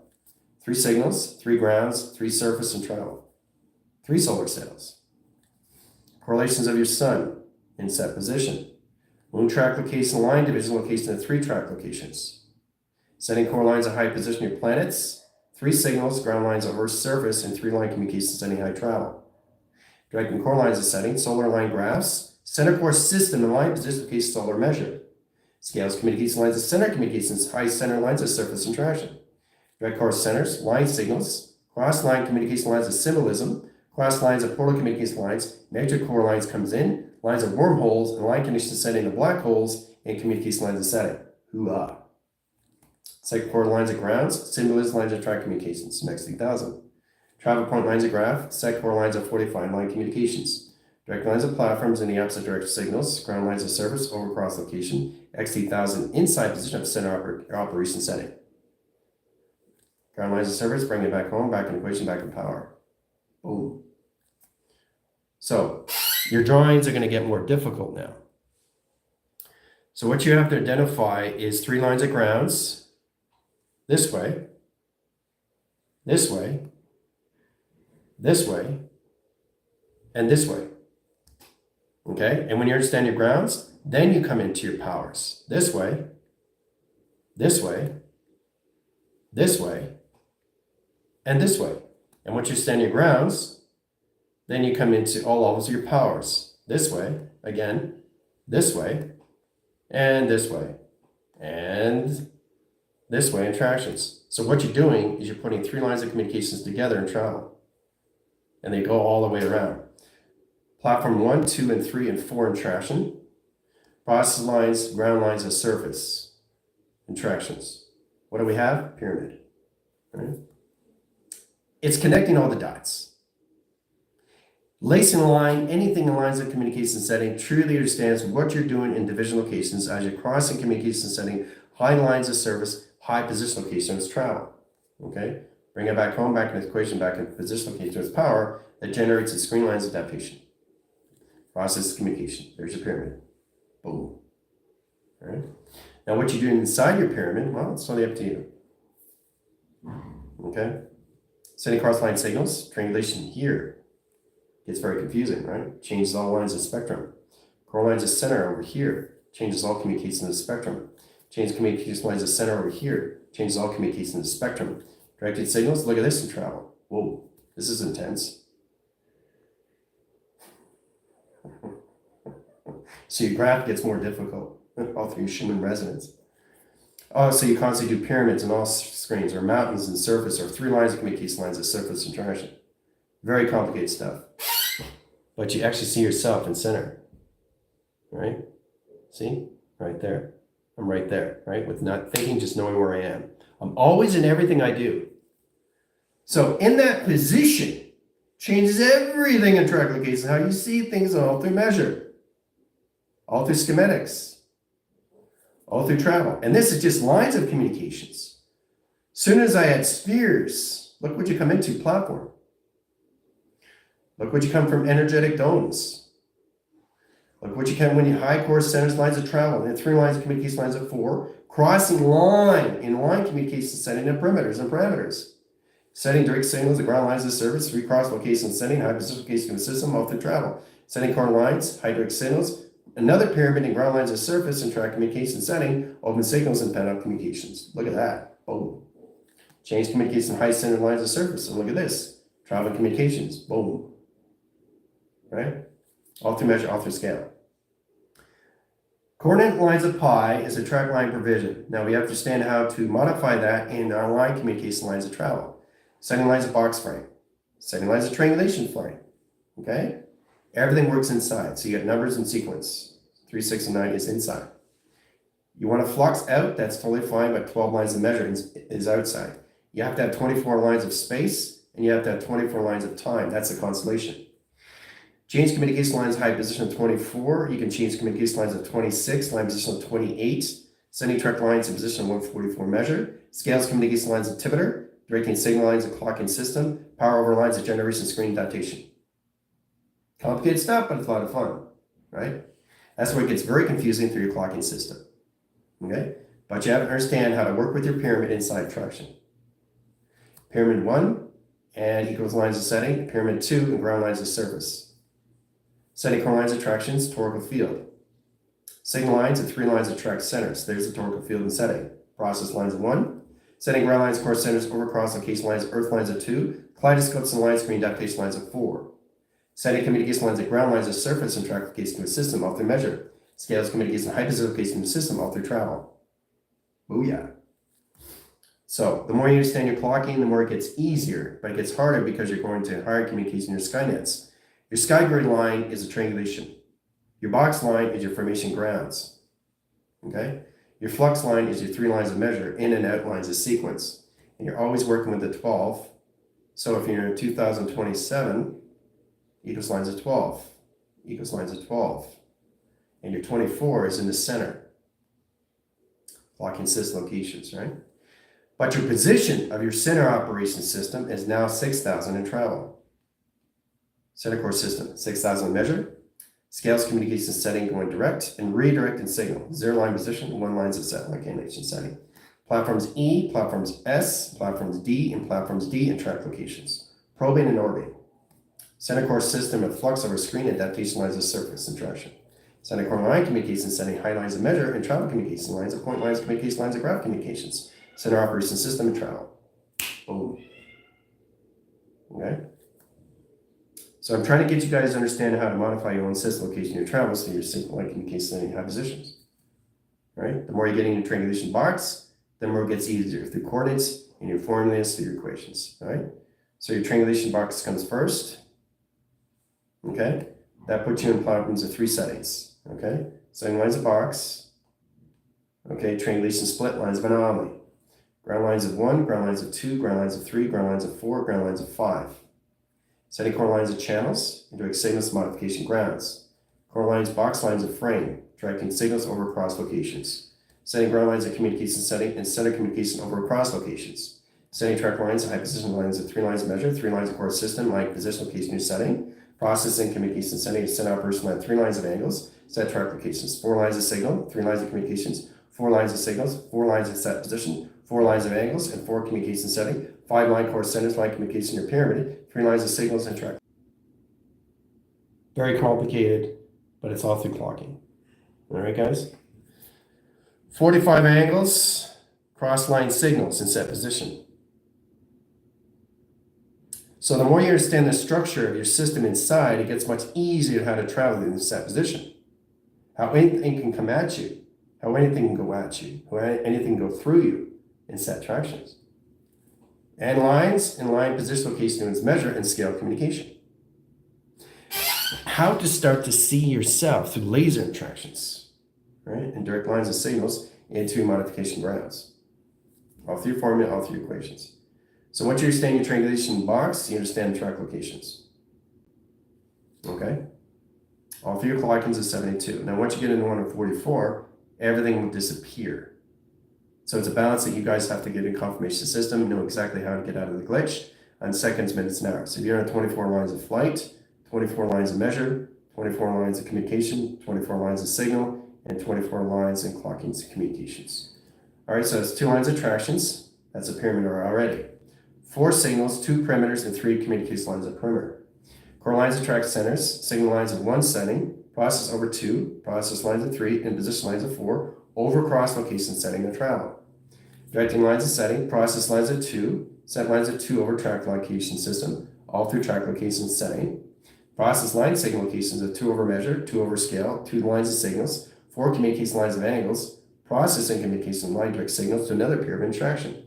3 signals, 3 grounds, 3 surface and travel. 3 solar sails. Correlations of your sun in set position. Moon track location, line division location of 3 track locations. Setting core lines of high position of your planets. 3 signals, ground lines of Earth's surface, and 3 line communication setting high travel. Directing core lines of setting, solar line graphs. Center core system and line position case solar measure. Scales communication lines of center communications, high center lines of surface interaction. Direct core centers, line signals, cross line communication lines of symbolism, cross lines of portal communication lines, major core lines comes in, lines of wormholes, and line condition setting of black holes, and communication lines of setting. Hoo-ah. Second core lines of grounds, symbolism lines of track communications, next 3000. Travel point lines of graph, second core lines of 45 line communications. Direct lines of platforms in the opposite direction signals, ground lines of service over cross location, X8000 inside position of center operation setting. Ground lines of service, bring it back home, back in equation, back in power. Boom. So your drawings are going to get more difficult now. So what you have to identify is 3 lines of grounds, this way, this way, this way, and this way. Okay, and when you understand your grounds, then you come into your powers. This way, this way, this way, and this way. And once you understand your grounds, then you come into all levels of your powers. This way, again, this way, and this way, and this way interactions. So what you're doing is you're putting 3 lines of communications together in travel. And they go all the way around. Platform 1, 2, and 3, and 4 interaction. Process lines, ground lines, and surface interactions. What do we have? Pyramid. Right? It's connecting all the dots. Lacing a line, anything in lines of communication setting truly understands what you're doing in division locations as you're crossing communication setting, high lines of service, high position locations, travel. Okay? Bring it back home, back in the equation, back in position location with power that generates its screen lines of adaptation. Process communication. There's your pyramid. Boom. All right. Now, what you do inside your pyramid, well, it's totally up to you. Okay. Setting cross line signals, triangulation here gets very confusing, right? Changes all lines of spectrum. Core lines of center over here changes all communications in the spectrum. Change communication lines of center over here changes all communications in the spectrum. Directed signals, look at this in travel. Whoa, this is intense. So your graph gets more difficult all through Schumann resonance. Oh, so you constantly do pyramids and all screens, or mountains and surface, or 3 lines of communication lines of surface interaction. Very complicated stuff. But you actually see yourself in center. Right? See? Right there. I'm right there, right? With not thinking, just knowing where I am. I'm always in everything I do. So in that position, changes everything in track location, how you see things all through measure. All through schematics, all through travel. And this is just lines of communications. Soon as I add spheres, look what you come into, platform. Look what you come from energetic domes. Look what you come when you high core centers, lines of travel, and 3 lines of communication lines of 4, crossing line in line communication setting of perimeters and parameters. Setting direct signals, the ground lines of service, 3 cross location setting, high position location of the system, all through travel. Setting core lines, high direct signals, another pyramid and ground lines of surface and track communication setting, open signals and pent up communications. Look at that. Boom. Change communication high center lines of surface. And look at this. Travel communications. Boom. Right? All through measure, all through scale. Coordinate lines of pi is a track line provision. Now we have to understand how to modify that in our line communication lines of travel. Setting lines of box frame. Setting lines of triangulation flying. Okay? Everything works inside. So you get numbers in sequence. 3, 6, and 9 is inside. You want to flux out, that's totally fine, but 12 lines of measure is outside. You have to have 24 lines of space, and you have to have 24 lines of time. That's the constellation. Change communication lines high position of 24. You can change communication lines of 26, line position of 28. Sending track lines in position of 144 measure. Scales communication lines of Tibeter. Directing signal lines of clocking system. Power over lines of generation screen datation. Complicated stuff, but it's a lot of fun, right? That's where it gets very confusing through your clocking system. Okay? But you have to understand how to work with your pyramid inside traction. Pyramid 1 and equals lines of setting. Pyramid 2 and ground lines of service. Setting core lines of tractions, torqueal field. Signal lines and 3 lines of track centers. There's the torqueal field and setting. Process lines of 1. Setting ground lines, core centers, over cross location lines, earth lines of 2. Kaleidoscopes and line screen adaptation lines of 4. Setting communication lines and ground lines of surface and track location to a system, all through measure. Scales communication and hypersphere location to a system, all through travel. Booyah. So the more you understand your clocking, the more it gets easier, but it gets harder because you're going to higher communication in your skynets. Your sky grid line is a triangulation. Your box line is your formation grounds. Okay? Your flux line is your 3 lines of measure, in and out lines of sequence. And you're always working with the 12. So if you're in 2027, equals lines of 12, equals lines of 12. And your 24 is in the center. Clocking system locations, right? But your position of your center operation system is now 6,000 in travel. Center core system, 6,000 measure. Scales communication setting going direct and redirect in signal. 0 line position, 1 lines of set location setting. Platforms E, platforms S, platforms D, and platforms D and track locations. Probing and orbiting. Center core system with flux over screen adaptation lines of surface and traction. Center core line communication setting high lines of measure and travel communication lines of point lines, communication lines of graph communications. Center operation system and travel. Boom. Okay? So I'm trying to get you guys to understand how to modify your own system location, your travel, so your signal line communication setting high positions. Right? The more you get in your triangulation box, the more it gets easier through coordinates and your formulas through your equations. Right? So your triangulation box comes first. Okay? That puts you in platforms of 3 settings. Okay? Setting lines of box. Okay, triangulation split lines of anomaly. Ground lines of 1, ground lines of 2, ground lines of 3, ground lines of 4, ground lines of 5. Setting core lines of channels and doing signals modification grounds. Core lines, box lines of frame, directing signals over cross locations. Setting ground lines of communication setting and center communication over cross locations. Setting track lines and high position lines of 3 lines of measure, 3 lines of core system, line position location new setting. Processing communication setting and center operation line, 3 lines of angles, set track locations, 4 lines of signal, 3 lines of communications, 4 lines of signals, 4 lines of set position, 4 lines of angles, and 4 communication setting, 5 line core centers, line communication your pyramid, 3 lines of signals and track. Very complicated, but it's all through clocking. All right, guys? 45 angles, cross line signals in set position. So the more you understand the structure of your system inside, it gets much easier how to travel in the set position. How anything can come at you, how anything can go at you, how anything can go through you in set tractions. And lines and line position location is measure and scale communication. How to start to see yourself through laser interactions, right? And direct lines of signals into modification grounds. All through formula, all through equations. So once you understand your triangulation box, you understand track locations. Okay? All through your clockings is 72. Now once you get into 144, everything will disappear. So it's a balance that you guys have to get in confirmation system, know exactly how to get out of the glitch on seconds, minutes, and hours. So you're on 24 lines of flight, 24 lines of measure, 24 lines of communication, 24 lines of signal, and 24 lines and clockings and communications. All right, so it's 2 lines of tractions. That's a pyramid already. 4 signals, 2 perimeters, and 3 communication lines of perimeter. Core lines of track centers, signal lines of 1 setting, process over 2, process lines of 3, and position lines of 4, over cross location setting and travel. Directing lines of setting, process lines of 2, set lines of 2 over track location system, all through track location setting. Process line signal locations of 2 over measure, 2 over scale, 2 lines of signals, 4 communication lines of angles, processing communication line direct signals to another pyramid traction.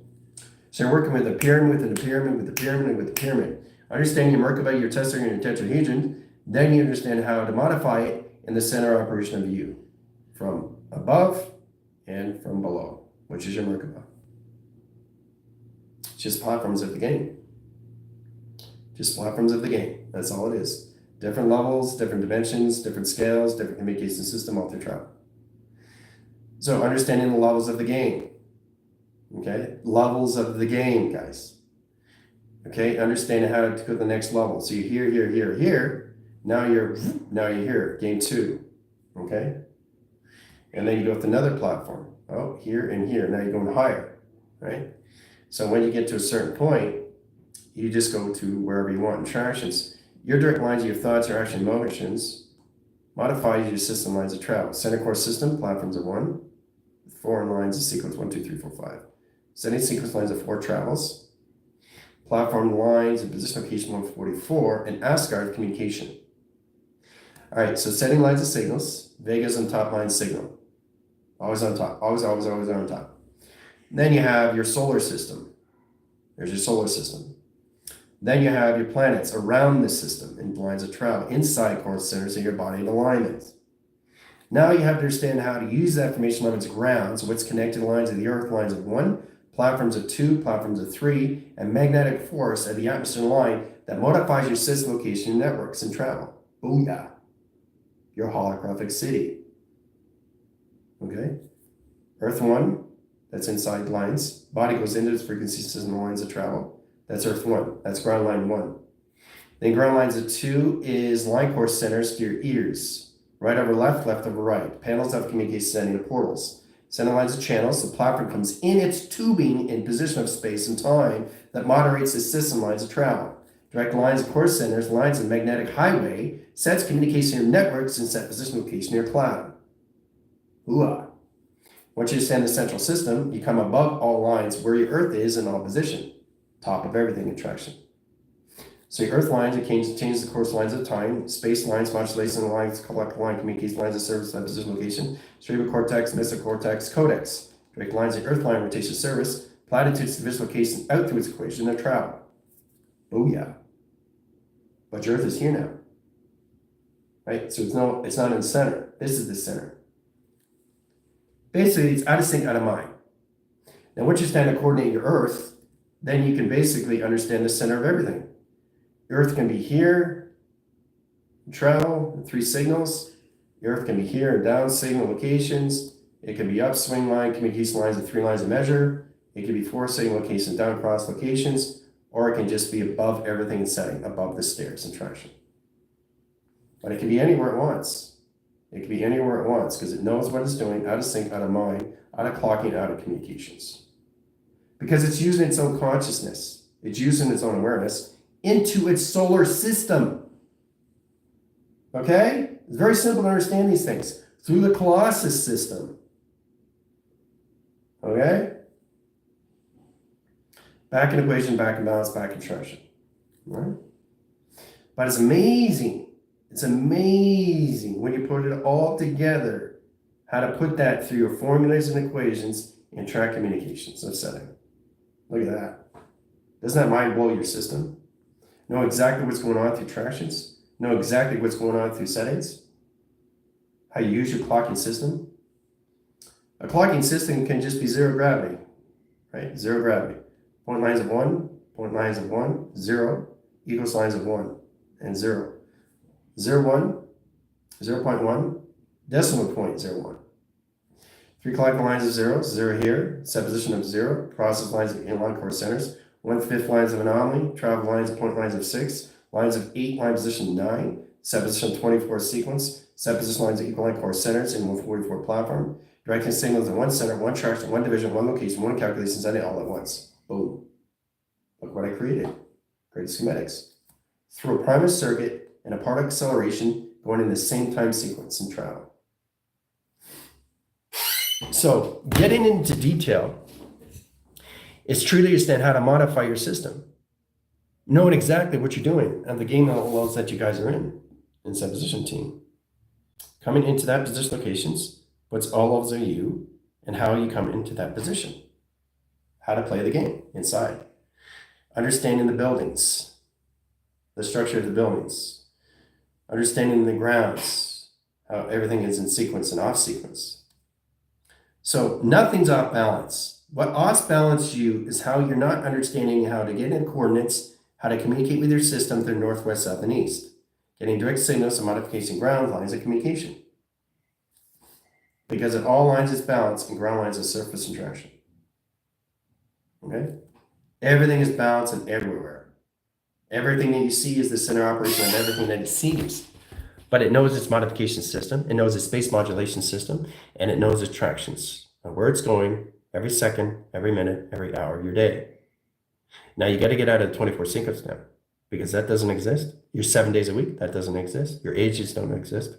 So you're working with a pyramid, within a pyramid, with a pyramid, with a pyramid. Understand your Merkaba, your tester, and your tetrahedron, then you understand how to modify it in the center operation of U, from above and from below, which is your Merkaba. Just platforms of the game. Just platforms of the game. That's all it is. Different levels, different dimensions, different scales, different communication system, all through travel. So understanding the levels of the game. Okay, levels of the game, guys. Okay, understanding how to go to the next level. So you're here, here, here, here. Now you're here, game 2. Okay, and then you go with another platform. Oh, here and here. Now you're going higher, right? So when you get to a certain point, you just go to wherever you want. Interactions. Your direct lines of your thoughts, your action, emotions modifies your system lines of travel. Center core system platforms of 1. 4 lines of sequence 1, 2, 3, 4, 5. Setting sequence lines of 4 travels. Platform lines and position location 144, and Asgard communication. All right, so setting lines of signals. Vega's on top line signal. Always on top. Always on top. Then you have your solar system. There's your solar system. Then you have your planets around the system in lines of travel, inside core centers of your body and alignments. Now you have to understand how to use that information level as ground, so what's connected lines of the Earth, lines of 1, platforms of 2, platforms of 3, and magnetic force of the atmosphere line that modifies your system location networks and travel. Booyah. Your holographic city. Okay? Earth 1, that's inside lines. Body goes into its frequency system lines of travel. That's Earth 1. That's ground line 1. Then ground lines of 2 is line core centers to your ears. Right over left, left over right. Panels of communication sending to portals. Center lines of channels. The platform comes in its tubing in position of space and time that moderates the system lines of travel. Direct lines of core centers, lines of magnetic highway, sets communication in networks and set position location in your cloud. Hooah. Once you understand the central system, you come above all lines where your Earth is in all position. Top of everything attraction. So your Earth lines, it changes the course lines of time, space lines, modulation lines, collect line, communication lines of service, line, position, location, cerebral cortex, mesocortex, codex. Direct lines of Earth line, rotation, service, platitudes, division, location, out through its equation of travel. Booyah. But your Earth is here now. Right? So it's not in the center. This is the center. Basically, it's out of sync, out of mind. Now, once you stand to coordinate your Earth, then you can basically understand the center of everything. Earth can be here, travel, 3 signals. The Earth can be here and down signal locations. It can be upswing line, communication lines, and 3 lines of measure. It can be 4 signal locations, down cross locations, or it can just be above everything and setting, above the stairs and traction. But it can be anywhere it wants. It can be anywhere it wants because it knows what it's doing, out of sync, out of mind, out of clocking, out of communications. Because it's using its own consciousness. It's using its own awareness into its solar system. Okay? It's very simple to understand these things. Through the Colossus system. Okay? Back in equation, back in balance, back in traction. All right? But it's amazing. It's amazing when you put it all together, how to put that through your formulas and equations and track communications of setting. Look at that. Doesn't that mind blow your system? Know exactly what's going on through tractions? Know exactly what's going on through settings? How you use your clocking system? A clocking system can just be zero gravity, right? Zero gravity. Point lines of 1, point lines of 1, 0, equals lines of 1, and 0. 0, 1, 0.1, decimal point 0.1. 3 clocking lines of 0, 0 here, set position of 0, process lines of inline core centers, 1/5 lines of anomaly, travel lines, point lines of 6, lines of 8, line position 9, set position of 24 sequence, set position lines of equal line core centers in 144 platform, directing signals in 1 center, 1 traction, 1 division, 1 location, 1 calculation, setting all at once. Boom. Look what I created. Created schematics. Through a primer circuit and a particle acceleration going in the same time sequence and travel. So getting into detail is truly understand how to modify your system. Knowing exactly what you're doing and the game levels that you guys are in supposition team. Coming into that position locations, what's all levels are you, and how you come into that position. How to play the game inside. Understanding the buildings. the structure of the buildings, understanding the grounds, how everything is in sequence and off sequence. So nothing's off balance. What off balance you is how you're not understanding how to get in coordinates, how to communicate with your system through north, west, south, and east, getting direct signals and modification ground lines of communication. Because it all lines is balance and ground lines is surface interaction. Okay? Everything is balanced and everywhere. Everything that you see is the center operation of everything that it sees. But it knows its modification system, it knows its space modulation system, and it knows its tractions, and where it's going every second, every minute, every hour of your day. Now you got to get out of the 24 sequence now, because that doesn't exist. Your 7 days a week, that doesn't exist. Your ages don't exist.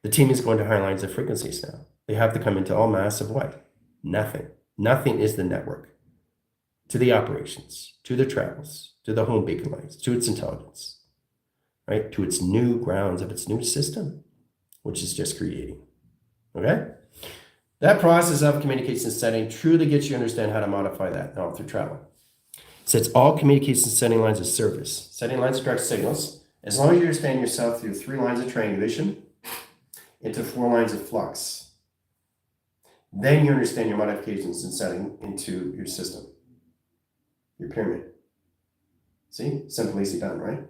The team is going to higher lines of frequencies now. They have to come into all mass of what? Nothing. Nothing is the network. To the operations, to the travels, to the home beacon lines, to its intelligence, right? To its new grounds of its new system, which is just creating. Okay? That process of communication setting truly gets you to understand how to modify that now through travel. It sets all communication setting lines of service, setting lines of direct signals, as long as you understand yourself through 3 lines of triangulation into 4 lines of flux. Then you understand your modifications and setting into your system, your pyramid. See? Simple, easy done, right?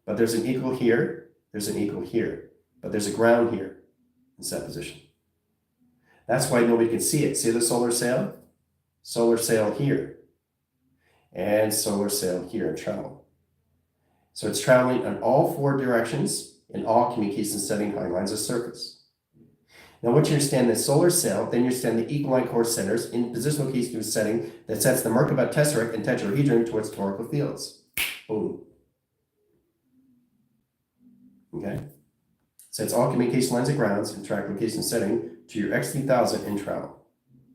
But there's an equal here, there's an equal here, but there's a ground here in set position. That's why nobody can see it. See the solar sail? Solar sail here, and solar sail here and travel. So it's traveling in all 4 directions in all communication setting high lines of surface. Now, once you understand the solar sail, then you understand the equaline core centers in positional location setting that sets the Merkaba tesseract and tetrahedron towards torical fields. Boom. Okay? Sets all communication lines of grounds and track location setting to your X3000 in travel.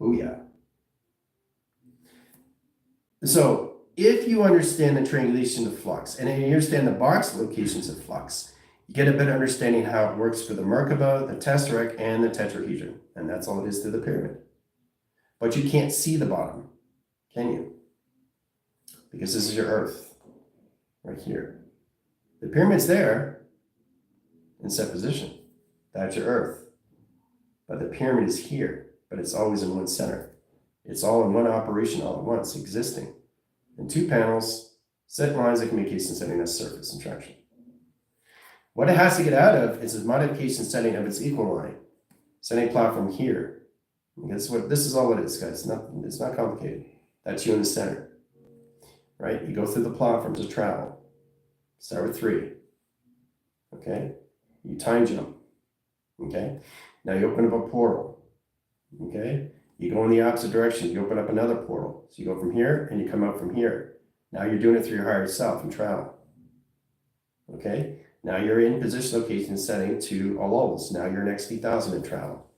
Oh yeah. So if you understand the triangulation of flux and then you understand the box locations of flux, you get a better understanding how it works for the Merkaba, the tesseract, and the tetrahedron. And that's all it is to the pyramid. But you can't see the bottom, can you? Because this is your Earth, right here. The pyramid's there in set position. That's your Earth. But the pyramid is here, but it's always in one center. It's all in one operation all at once, existing. In 2 panels, set lines of communication setting as surface and traction. What it has to get out of is the modification setting of its equal line. Setting platform here. This is all it is, guys. It's not complicated. That's you in the center. Right? You go through the platforms of travel. Start with 3. Okay? You time jump. Okay? Now you open up a portal. Okay? You go in the opposite direction. You open up another portal. So you go from here and you come out from here. Now you're doing it through your higher self and travel. Okay? Now you're in position location setting to all levels. Now you're in X3000 in travel.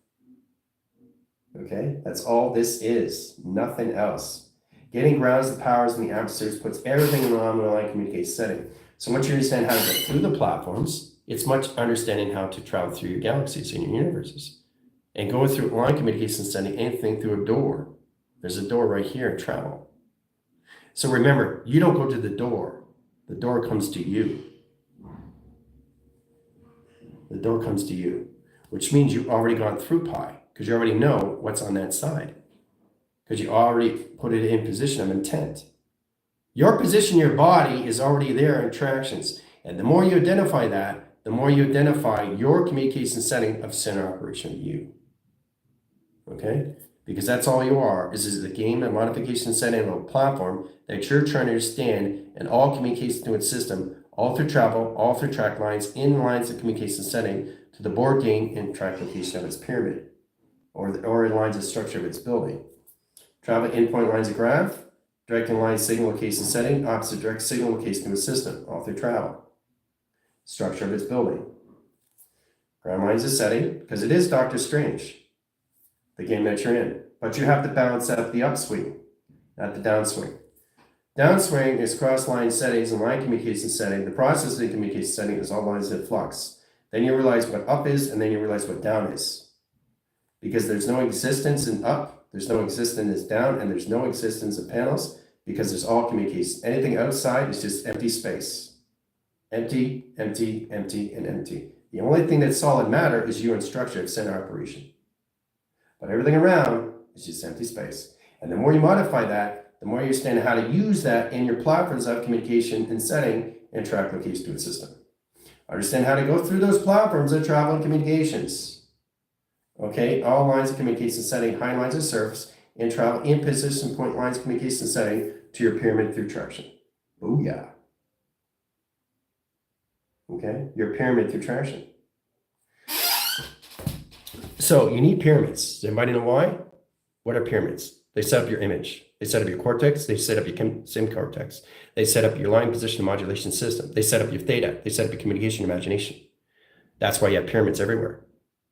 Okay? That's all this is. Nothing else. Getting grounds, the powers, and the adversaries puts everything in the line communication setting. So once you understand how to go through the platforms, it's much understanding how to travel through your galaxies and your universes. And going through line communication setting, anything through a door. There's a door right here in travel. So remember, you don't go to the door. The door comes to you. The door comes to you, which means you've already gone through pi, because you already know what's on that side, because you already put it in position of intent. Your position, your body is already there in tractions. And the more you identify that, the more you identify your communication setting of center operation of you. Okay? Because that's all you are, is the game and modification setting of a platform that you're trying to understand in all communication to its system, all through travel, all through track lines, in lines of communication setting to the board game and track location of its pyramid, or in lines of structure of its building. Travel endpoint lines of graph, direct in line signal location setting, opposite direct signal location to its system, all through travel. Structure of its building. Ground lines of setting, because it is Doctor Strange, the game that you're in. But you have to balance out the upswing, not the downswing. Downswing is cross-line settings and line communication setting. The processing communication setting is all lines of flux. Then you realize what up is, and then you realize what down is. Because there's no existence in up, there's no existence in down, and there's no existence in panels, because there's all communication. Anything outside is just empty space. Empty, empty, empty, and empty. The only thing that's solid matter is your structure of center operation. But everything around is just empty space. And the more you modify that, the more you understand how to use that in your platforms of communication and setting and track location to a system. Understand how to go through those platforms of travel and communications. Okay, all lines of communication setting, high lines of service, and travel in position point lines of communication setting to your pyramid through traction. Booyah. Okay, your pyramid through traction. So you need pyramids. Does anybody know why? What are pyramids? They set up your image. They set up your cortex. They set up your sim cortex. They set up your line position modulation system. They set up your theta. They set up your communication imagination. That's why you have pyramids everywhere.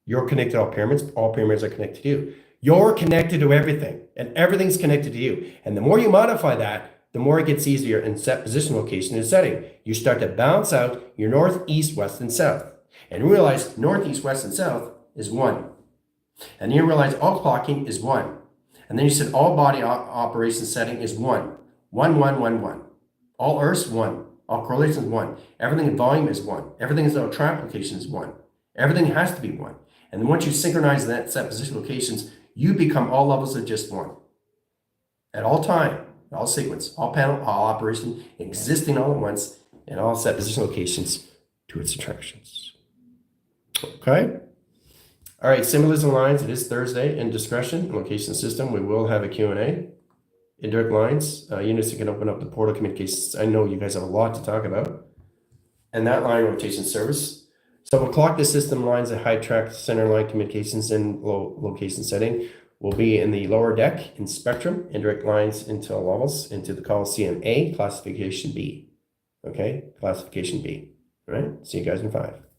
You're connected to all pyramids. All pyramids are connected to you. You're connected to everything, and everything's connected to you. And the more you modify that, the more it gets easier in set position, location, and setting. You start to balance out your north, east, west, and south. And realize north, east, west, and south is 1. And you realize all clocking is 1. And then you said all body operation setting is 1. 1, 1, 1, 1. All Earths, 1. All correlations, 1. Everything in volume is 1. Everything is on track location is 1. Everything has to be 1. And then once you synchronize that set position locations, you become all levels of just 1. At all time, all sequence, all panel, all operation, existing all at once, and all set position locations to its attractions. Okay? All right, symbolism lines, it is Thursday. In discretion and location system, we will have a Q&A. Indirect lines, units that can open up the portal communications. I know you guys have a lot to talk about. And that line rotation service. So we'll clock the system lines at high track center line communications and low location setting will be in the lower deck in spectrum, indirect lines into levels into the Coliseum A, classification B. Okay, classification B. All right, see you guys in 5.